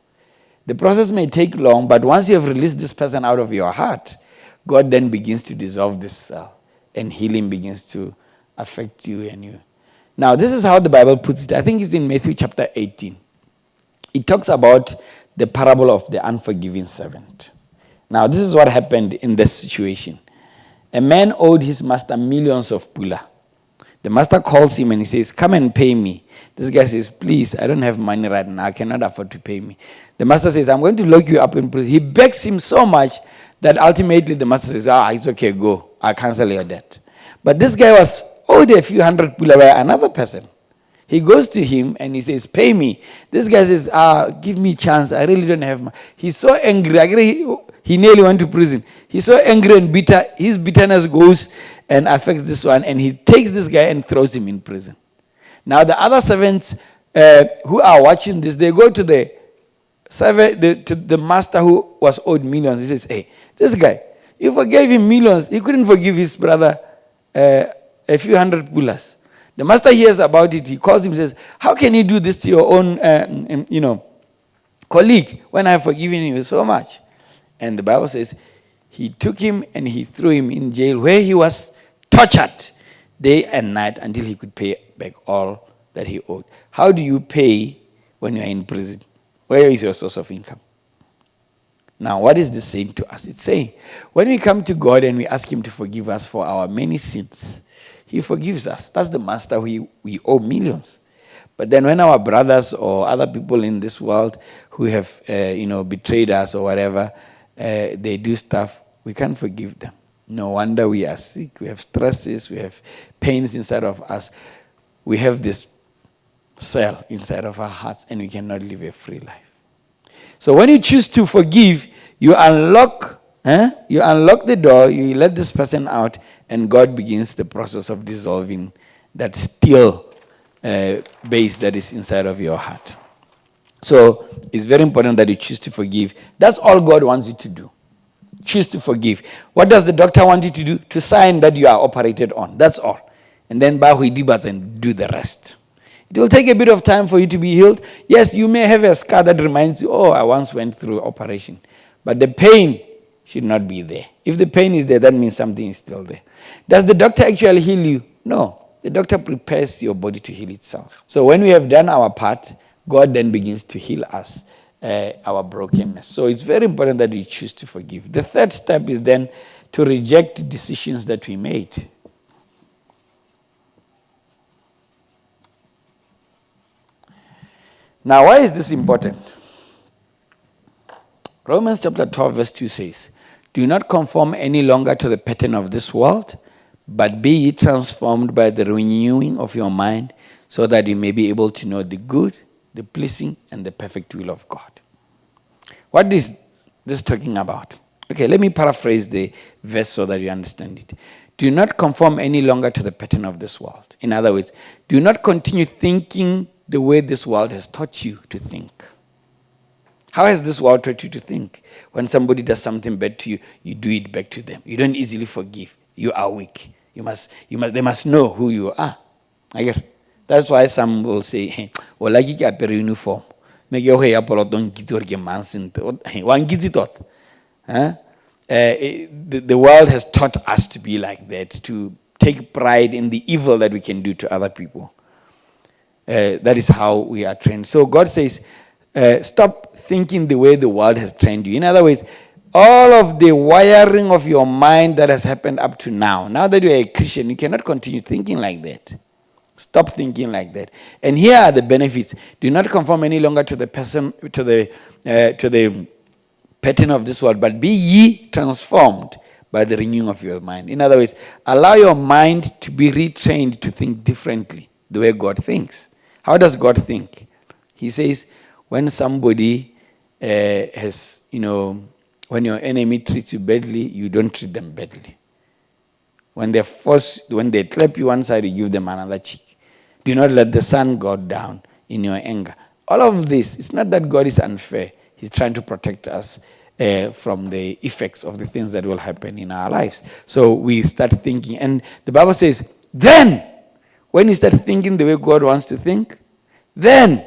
Speaker 1: The process may take long, but once you have released this person out of your heart, God then begins to dissolve this cell, and healing begins to affect you and you. Now, this is how the Bible puts it. I think it's in Matthew chapter 18. It talks about the parable of the unforgiving servant. Now, this is what happened in this situation. A man owed his master millions of pula. The master calls him and he says, come and pay me. This guy says, please, I don't have money right now. I cannot afford to pay me. The master says, I'm going to lock you up in prison. He begs him so much that ultimately the master says, it's okay, go. I'll cancel your debt. But this guy was owed a few hundred pula by another person. He goes to him and he says, pay me. This guy says, give me a chance. I really don't have money. He's so angry. He nearly went to prison. He's so angry and bitter. His bitterness goes and affects this one. And he takes this guy and throws him in prison. Now the other servants who are watching this, they go to the master who was owed millions. He says, hey, this guy, you forgave him millions. He couldn't forgive his brother a few hundred pulas. The master hears about it. He calls him and says, how can you do this to your own colleague when I have forgiven you so much? And the Bible says, he took him and he threw him in jail where he was tortured day and night until he could pay back all that he owed. How do you pay when you are in prison? Where is your source of income? Now, what is this saying to us? It's saying, when we come to God and we ask him to forgive us for our many sins, he forgives us. That's the master we owe millions. But then when our brothers or other people in this world who have betrayed us or whatever, they do stuff, we can't forgive them. No wonder we are sick. We have stresses. We have pains inside of us. We have this cell inside of our hearts and we cannot live a free life. So when you choose to forgive, you unlock the door, you let this person out, and God begins the process of dissolving that steel base that is inside of your heart. So it's very important that you choose to forgive. That's all God wants you to do. Choose to forgive. What does the doctor want you to do? To sign that you are operated on. That's all. And then and do the rest. It will take a bit of time for you to be healed. Yes, you may have a scar that reminds you, I once went through operation. But the pain should not be there. If the pain is there, that means something is still there. Does the doctor actually heal you? No. The doctor prepares your body to heal itself. So when we have done our part, God then begins to heal us, our brokenness. So it's very important that we choose to forgive. The third step is then to reject decisions that we made. Now, why is this important? Romans chapter 12 verse 2 says, do not conform any longer to the pattern of this world, but be ye transformed by the renewing of your mind, so that you may be able to know the good, the pleasing, and the perfect will of God. What is this talking about? Okay, let me paraphrase the verse so that you understand it. Do not conform any longer to the pattern of this world. In other words, do not continue thinking the way this world has taught you to think. How has this world taught you to think? When somebody does something bad to you, you do it back to them. You don't easily forgive. You are weak. They must know who you are. That's why some will say, hey, well, I get a uniform. Make your hair apollo don't get your man sent. One gets it out. The world has taught us to be like that, to take pride in the evil that we can do to other people. That is how we are trained. So God says, stop thinking the way the world has trained you. In other words, all of the wiring of your mind that has happened up to now that you are a Christian, you cannot continue thinking like that. Stop thinking like that. And here are the benefits. Do not conform any longer to the person, to the pattern of this world, but be ye transformed by the renewing of your mind. In other words, allow your mind to be retrained to think differently, the way God thinks. How does God think? He says, when somebody has, when your enemy treats you badly, you don't treat them badly. When they clap you one side, you give them another cheek. Do not let the sun go down in your anger. All of this, it's not that God is unfair. He's trying to protect us from the effects of the things that will happen in our lives. So we start thinking. And the Bible says, then, when you start thinking the way God wants to think, then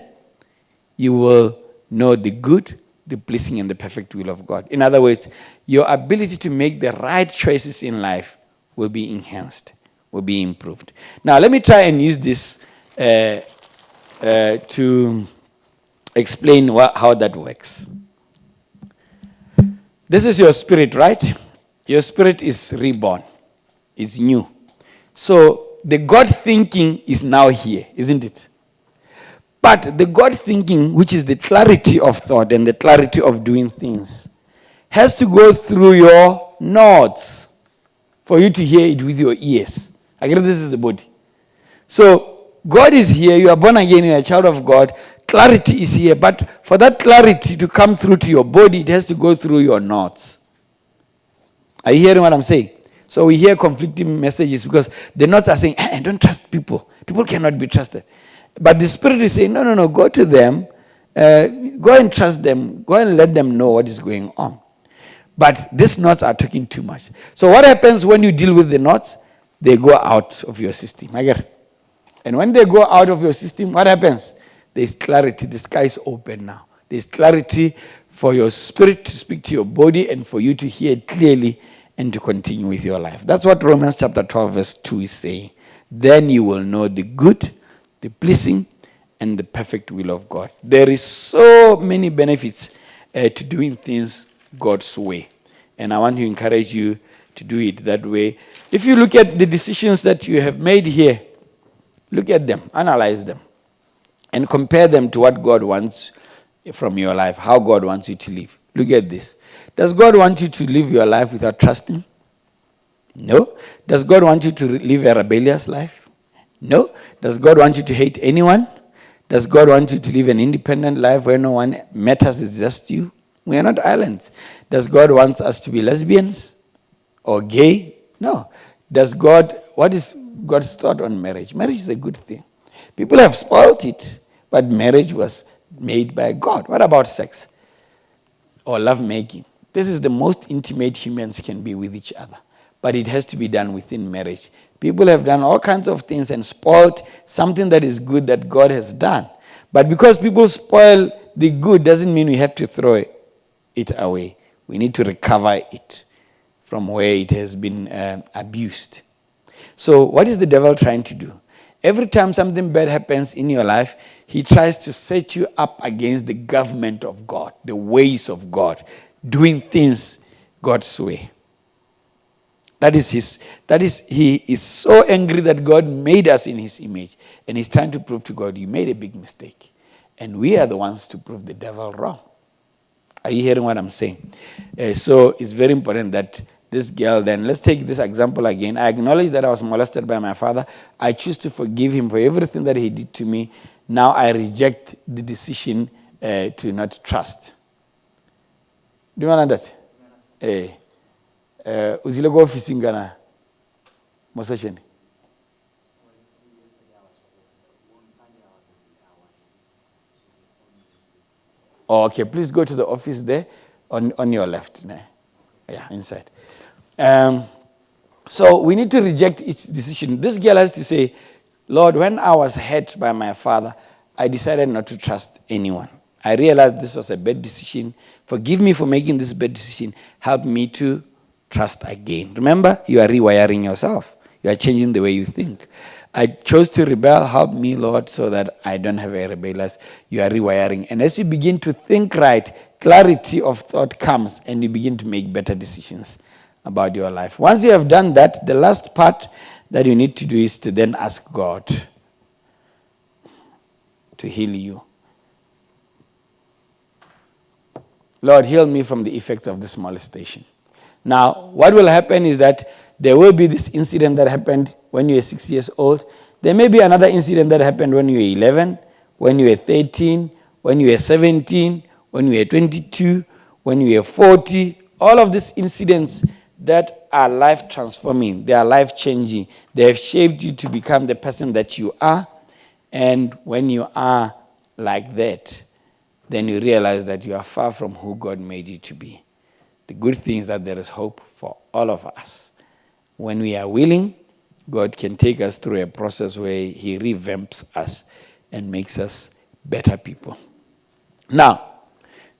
Speaker 1: you will know the good, the pleasing, and the perfect will of God. In other words, your ability to make the right choices in life will be enhanced, will be improved. Now, let me try and use this to explain how that works. This is your spirit, right? Your spirit is reborn. It's new. So the God thinking is now here, isn't it? But the God thinking, which is the clarity of thought and the clarity of doing things, has to go through your nodes for you to hear it with your ears. Again, this is the body. So God is here, you are born again, you are a child of God, clarity is here, but for that clarity to come through to your body, it has to go through your nodes. Are you hearing what I'm saying? So we hear conflicting messages because the nodes are saying, don't trust people. People cannot be trusted. But the Spirit is saying, no, go to them, go and trust them, go and let them know what is going on. But these nodes are talking too much. So what happens when you deal with the nodes? They go out of your system. I get it? And when they go out of your system, what happens? There's clarity. The sky is open now. There's clarity for your spirit to speak to your body and for you to hear clearly and to continue with your life. That's what Romans chapter 12 verse 2 is saying. Then you will know the good, the pleasing, and the perfect will of God. There is so many benefits to doing things God's way. And I want to encourage you to do it that way. If you look at the decisions that you have made here, look at them, analyze them, and compare them to what God wants from your life, how God wants you to live. Look at this. Does God want you to live your life without trusting? No. Does God want you to live a rebellious life? No. Does God want you to hate anyone? Does God want you to live an independent life where no one matters, it's just you? We are not islands. Does God want us to be lesbians or gay? No. What is God's thought on marriage? Marriage is a good thing. People have spoiled it, but marriage was made by God. What about sex or lovemaking? This is the most intimate humans can be with each other, but it has to be done within marriage. People have done all kinds of things and spoiled something that is good that God has done. But because people spoil the good doesn't mean we have to throw it away. We need to recover it from where it has been abused. So what is the devil trying to do? Every time something bad happens in your life, he tries to set you up against the government of God, the ways of God, doing things God's way. He is so angry that God made us in his image, and he's trying to prove to God, you made a big mistake. And we are the ones to prove the devil wrong. Are you hearing what I'm saying? So it's very important that this girl then, let's take this example again. I acknowledge that I was molested by my father. I choose to forgive him for everything that he did to me. Now I reject the decision to not trust. Do you want that? Uzile go office ngana mosesheni. Oh, okay, please go to the office there on your left. Yeah, inside. So we need to reject each decision. This girl has to say, Lord, when I was hurt by my father, I decided not to trust anyone. I realized this was a bad decision. Forgive me for making this bad decision. Help me to trust again. Remember, you are rewiring yourself. You are changing the way you think. I chose to rebel. Help me, Lord, so that I don't have a rebellious. You are rewiring. And as you begin to think right, clarity of thought comes and you begin to make better decisions about your life. Once you have done that, the last part that you need to do is to then ask God to heal you. Lord, heal me from the effects of this molestation. Now, what will happen is that there will be this incident that happened when you were 6 years old. There may be another incident that happened when you were 11, when you were 13, when you were 17, when you were 22, when you were 40. All of these incidents that are life transforming, they are life changing. They have shaped you to become the person that you are. And when you are like that, then you realize that you are far from who God made you to be. The good thing is that there is hope for all of us. When we are willing, God can take us through a process where he revamps us and makes us better people. Now,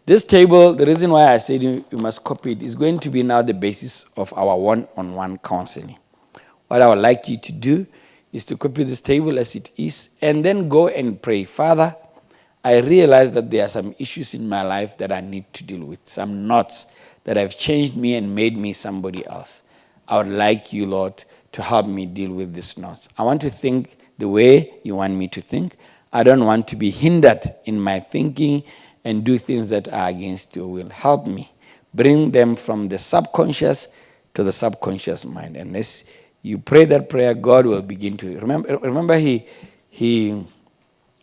Speaker 1: this table, the reason why I said you must copy it, is going to be now the basis of our one-on-one counseling. What I would like you to do is to copy this table as it is and then go and pray. Father, I realize that there are some issues in my life that I need to deal with, some knots that have changed me and made me somebody else. I would like you, Lord, to help me deal with these knots. I want to think the way you want me to think. I don't want to be hindered in my thinking and do things that are against your will. Help me. Bring them from the subconscious to the subconscious mind. And as you pray that prayer, God will begin to remember he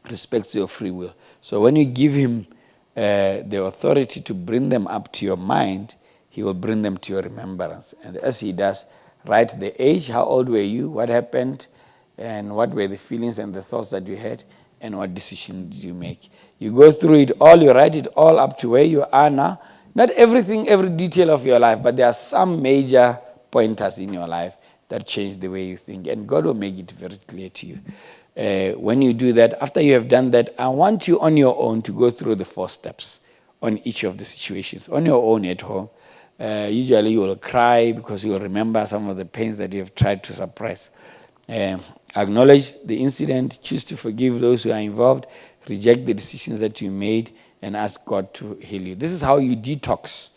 Speaker 1: respects your free will. So when you give him the authority to bring them up to your mind, he will bring them to your remembrance. And as he does, write the age, how old were you, what happened, and what were the feelings and the thoughts that you had, and what decisions did you make. You go through it all, you write it all up to where you are now. Not everything, every detail of your life, but there are some major pointers in your life that change the way you think, and God will make it very clear to you. When you do that, after you have done that, I want you on your own to go through the 4 steps on each of the situations. On your own at home, usually you will cry because you will remember some of the pains that you have tried to suppress. Acknowledge the incident, choose to forgive those who are involved, reject the decisions that you made, and ask God to heal you. This is how you detox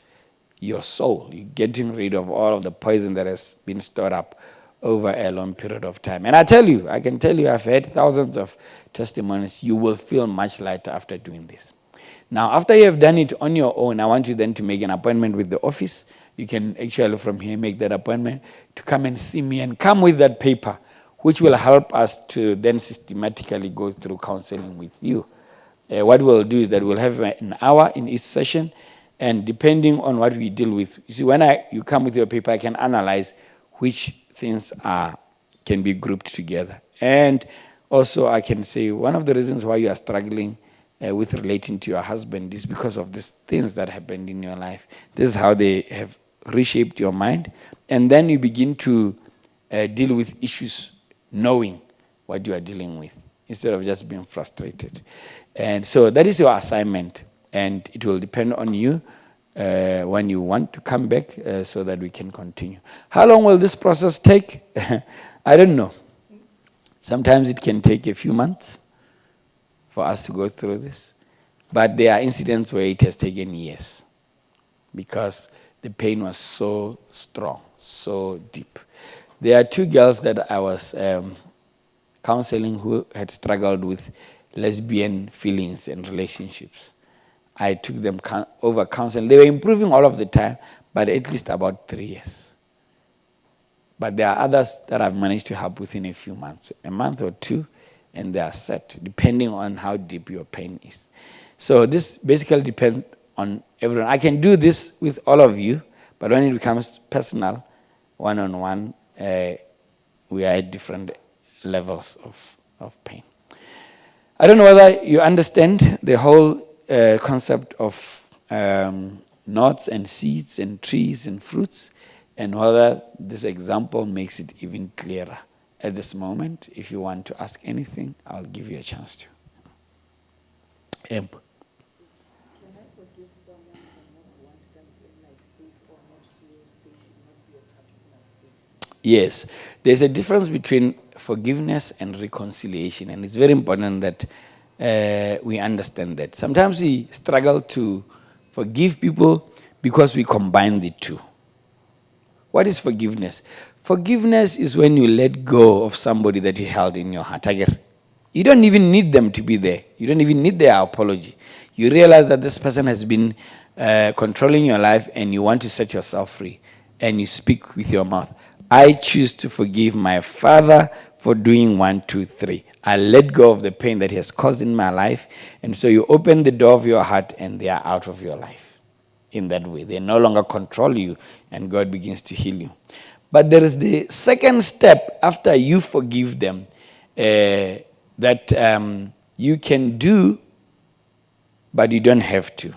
Speaker 1: your soul. You're getting rid of all of the poison that has been stored up over a long period of time. And I can tell you, I've had thousands of testimonies. You will feel much lighter after doing this. Now, after you have done it on your own, I want you then to make an appointment with the office. You can actually from here make that appointment to come and see me and come with that paper, which will help us to then systematically go through counseling with you. What we'll do is that we'll have an hour in each session, and depending on what we deal with, you see, when you come with your paper, I can analyze which things can be grouped together. And also I can say one of the reasons why you are struggling with relating to your husband is because of these things that happened in your life. This is how they have reshaped your mind. And then you begin to deal with issues knowing what you are dealing with instead of just being frustrated. And so that is your assignment. And it will depend on you when you want to come back so that we can continue. How long will this process take? I don't know. Sometimes it can take a few months for us to go through this. But there are incidents where it has taken years because the pain was so strong, so deep. There are 2 girls that I was counseling who had struggled with lesbian feelings and relationships. I took them over counseling. They were improving all of the time, but at least about 3 years. But there are others that I've managed to help within a few months, a month or 2, and they are set, depending on how deep your pain is. So this basically depends on everyone. I can do this with all of you, but when it becomes personal, one-on-one, we are at different levels of pain. I don't know whether you understand the whole concept of nuts and seeds and trees and fruits, and whether this example makes it even clearer. At this moment, if you want to ask anything, I'll give you a chance to.
Speaker 2: Can I forgive someone for not want them in my space or not feel they should not
Speaker 1: Yes, there's a difference between forgiveness and reconciliation, and it's very important that we understand that. Sometimes we struggle to forgive people because we combine the two. What is forgiveness? Forgiveness is when you let go of somebody that you held in your heart. You don't even need them to be there. You don't even need their apology. You realize that this person has been controlling your life and you want to set yourself free. And you speak with your mouth. I choose to forgive my father for doing 1, 2, 3. I let go of the pain that he has caused in my life. And so you open the door of your heart and they are out of your life. In that way, they no longer control you and God begins to heal you. But there is the second step after you forgive them that you can do, but you don't have to.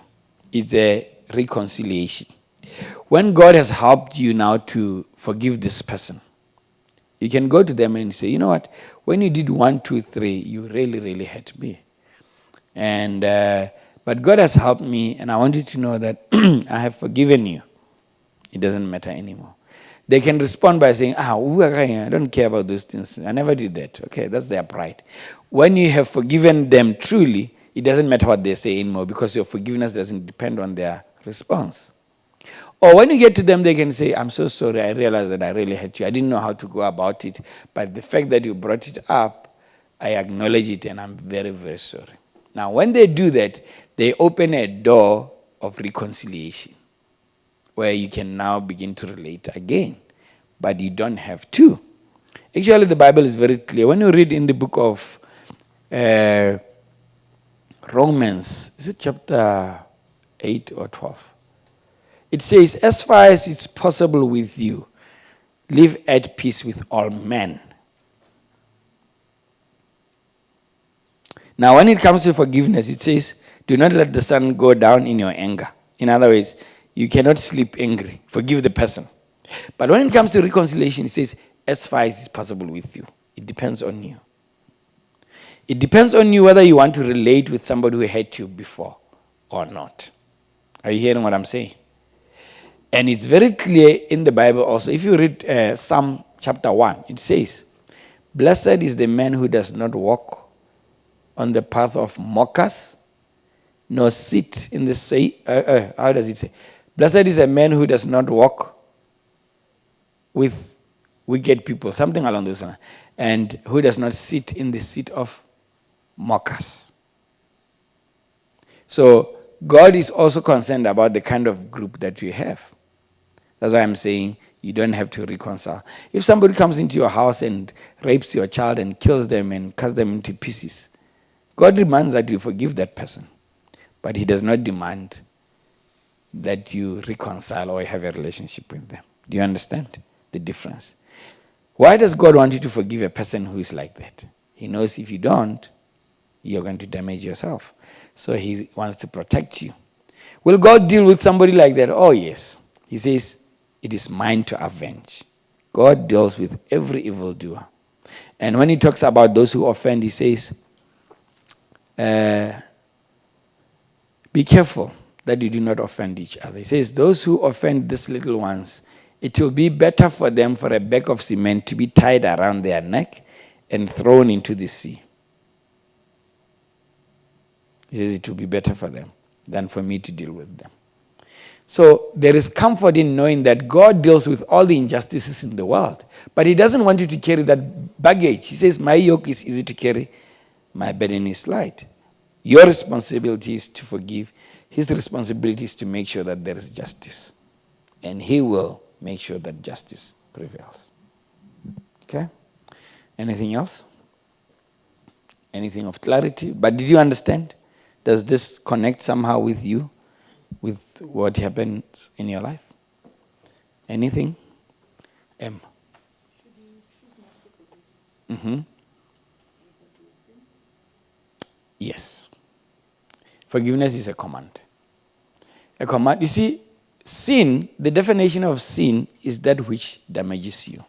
Speaker 1: It's a reconciliation. When God has helped you now to forgive this person, you can go to them and say, you know what, when you did 1, 2, 3, you really, really hurt me. And but God has helped me, and I want you to know that I have forgiven you. It doesn't matter anymore. They can respond by saying, I don't care about those things. I never did that. Okay, that's their pride. When you have forgiven them truly, it doesn't matter what they say anymore because your forgiveness doesn't depend on their response. Or when you get to them, they can say, I'm so sorry. I realized that I really hurt you. I didn't know how to go about it. But the fact that you brought it up, I acknowledge it and I'm very, very sorry. Now, when they do that, they open a door of reconciliation where you can now begin to relate again. But you don't have to. Actually, the Bible is very clear. When you read in the book of Romans, is it chapter 8 or 12? It says, as far as it's possible with you, live at peace with all men. Now, when it comes to forgiveness, it says, do not let the sun go down in your anger. In other words, you cannot sleep angry. Forgive the person. But when it comes to reconciliation, it says, as far as it's possible with you. It depends on you. It depends on you whether you want to relate with somebody who hurt you before or not. Are you hearing what I'm saying? And it's very clear in the Bible also. If you read Psalm chapter 1, it says, blessed is the man who does not walk on the path of mockers, nor sit in the say. How does it say? Blessed is a man who does not walk with wicked people, something along those lines, and who does not sit in the seat of mockers. So God is also concerned about the kind of group that you have. That's why I'm saying you don't have to reconcile. If somebody comes into your house and rapes your child and kills them and cuts them into pieces, God demands that you forgive that person. But he does not demand that you reconcile or have a relationship with them. Do you understand the difference? Why does God want you to forgive a person who is like that? He knows if you don't, you're going to damage yourself. So he wants to protect you. Will God deal with somebody like that? Oh, yes. He says, it is mine to avenge. God deals with every evildoer. And when he talks about those who offend, he says, be careful that you do not offend each other. He says, those who offend these little ones, it will be better for them for a bag of cement to be tied around their neck and thrown into the sea. He says it will be better for them than for me to deal with them. So there is comfort in knowing that God deals with all the injustices in the world. But he doesn't want you to carry that baggage. He says, my yoke is easy to carry, my burden is light. Your responsibility is to forgive. His responsibility is to make sure that there is justice. And he will make sure that justice prevails. Okay? Anything else? Anything of clarity? But did you understand? Does this connect somehow with you? With what happens in your life? Anything? M. Mm-hmm. Yes. Forgiveness is a command. A command. You see, sin, the definition of sin is that which damages you.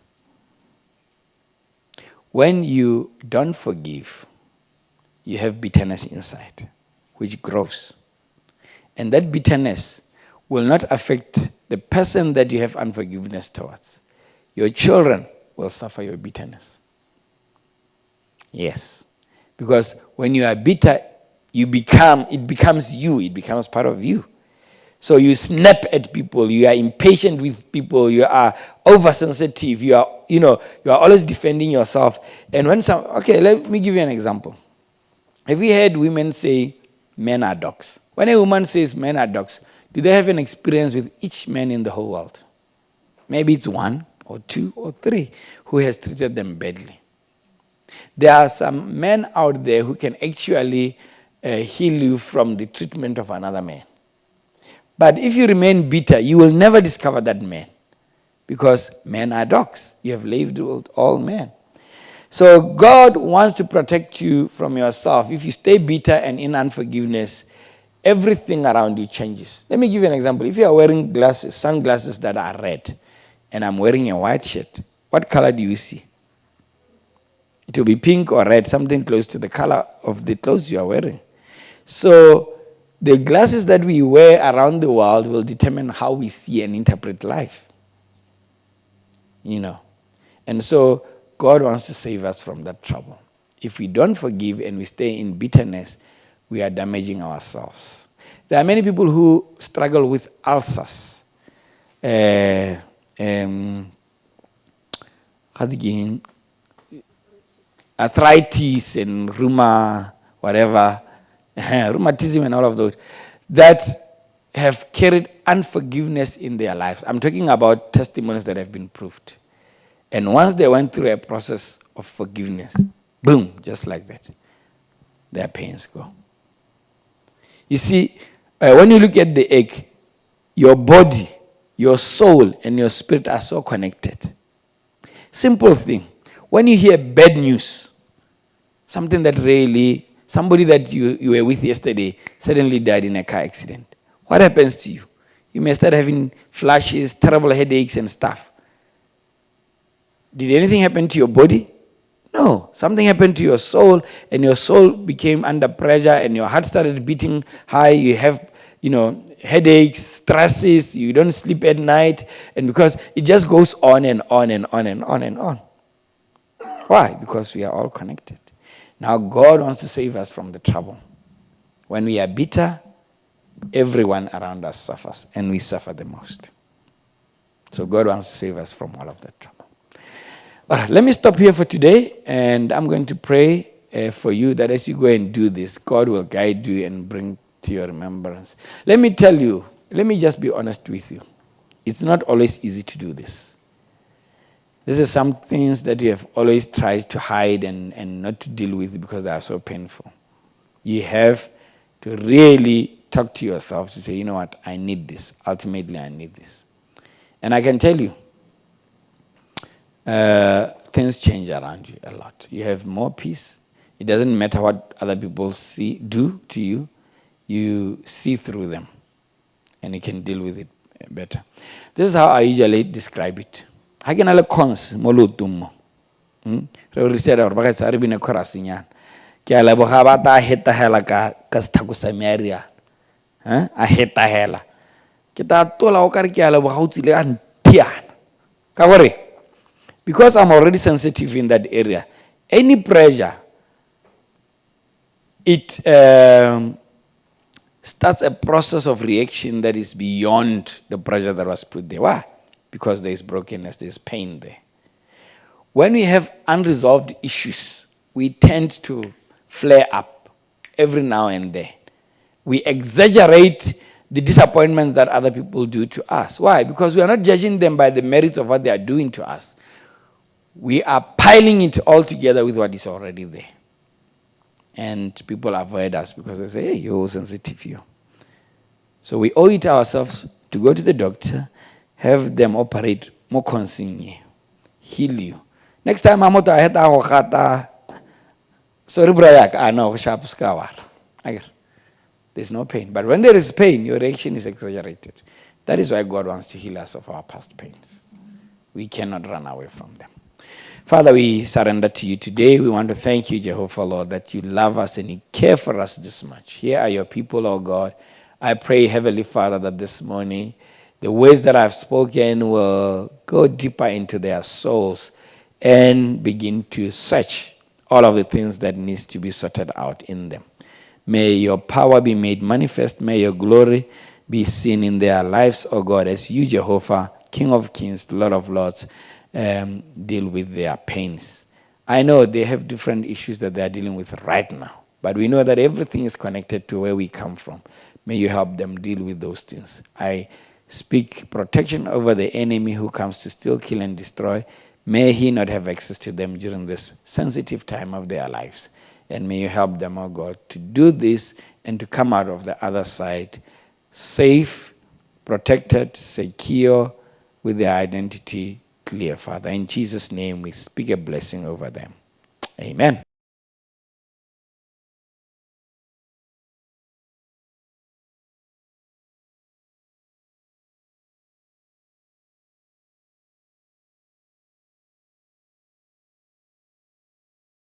Speaker 1: When you don't forgive, you have bitterness inside, which grows. And that bitterness will not affect the person that you have unforgiveness towards. your children will suffer your bitterness. Yes. Because when you are bitter, it becomes you, it becomes part of you. So you snap at people, you are impatient with people, you are oversensitive, you are always defending yourself. And let me give you an example. Have you heard women say men are dogs? When a woman says men are dogs, do they have an experience with each man in the whole world? Maybe it's one or two or three who has treated them badly. There are some men out there who can actually heal you from the treatment of another man. But if you remain bitter, you will never discover that man. Because men are dogs. You have lived with all men. So God wants to protect you from yourself. If you stay bitter and in unforgiveness, everything around you changes. Let me give you an example. If you are wearing sunglasses that are red, and I'm wearing a white shirt, what color do you see? It will be pink or red, something close to the color of the clothes you are wearing. So the glasses that we wear around the world will determine how we see and interpret life. And so God wants to save us from that trouble. If we don't forgive and we stay in bitterness, we are damaging ourselves. There are many people who struggle with ulcers. Arthritis and rheumatism and all of those, that have carried unforgiveness in their lives. I'm talking about testimonies that have been proved. And once they went through a process of forgiveness, boom, just like that, their pains go. You see, when you look at the egg, your body, your soul, and your spirit are so connected. Simple thing. When you hear bad news, something that really, somebody that you were with yesterday suddenly died in a car accident, what happens to you? You may start having flashes, terrible headaches and stuff. Did anything happen to your body? No. Something happened to your soul, and your soul became under pressure, and your heart started beating high. You have, headaches, stresses, you don't sleep at night, and because it just goes on and on and on and on and on. Why? Because we are all connected. Now God wants to save us from the trouble. When we are bitter, everyone around us suffers, and we suffer the most. So God wants to save us from all of that trouble. All right, let me stop here for today, and I'm going to pray for you that as you go and do this, God will guide you and bring to your remembrance. Let me tell you, let me just be honest with you. It's not always easy to do this. This is some things that you have always tried to hide and not to deal with because they are so painful. You have to really talk to yourself to say, you know what, I need this. Ultimately, I need this. And I can tell you, things change around you a lot. You have more peace. It doesn't matter what other people do to you. You see through them, and you can deal with it better. This is how I usually describe it. I can allow cons molutum. Re said or baka tsare bine khorasinyana. Ke a leboga ba ta heta hela ka sthakusa meria. A heta hela. Ke ta tola o kare ke a leboga o tsile a ntiana. Ka gore because I'm already sensitive in that area, any pressure, it starts a process of reaction that is beyond the pressure that was put there. Why? Because there is brokenness, there is pain there. When we have unresolved issues, we tend to flare up every now and then. We exaggerate the disappointments that other people do to us. Why? Because we are not judging them by the merits of what they are doing to us. We are piling it all together with what is already there. And people avoid us because they say, hey, you're sensitive, you. So we owe it ourselves to go to the doctor, have them operate more consigne, heal you. Next time, I'm going to have sorry, brother, I know, there's no pain. But when there is pain, your reaction is exaggerated. That is why God wants to heal us of our past pains. We cannot run away from them. Father, we surrender to you today. We want to thank you, Jehovah, Lord, that you love us and you care for us this much. Here are your people, oh God. I pray, Heavenly Father, that this morning The words that I've spoken will go deeper into their souls and begin to search all of the things that needs to be sorted out in them. May your power be made manifest. May your glory be seen in their lives, oh God, as you, Jehovah, King of Kings, Lord of Lords, deal with their pains. I know they have different issues that they are dealing with right now, but we know that everything is connected to where we come from. May you help them deal with those things. I speak protection over the enemy who comes to steal, kill, and destroy. May he not have access to them during this sensitive time of their lives. And may you help them, oh God, to do this and to come out of the other side safe, protected, secure, with their identity clear, Father. In Jesus' name, we speak a blessing over them. Amen.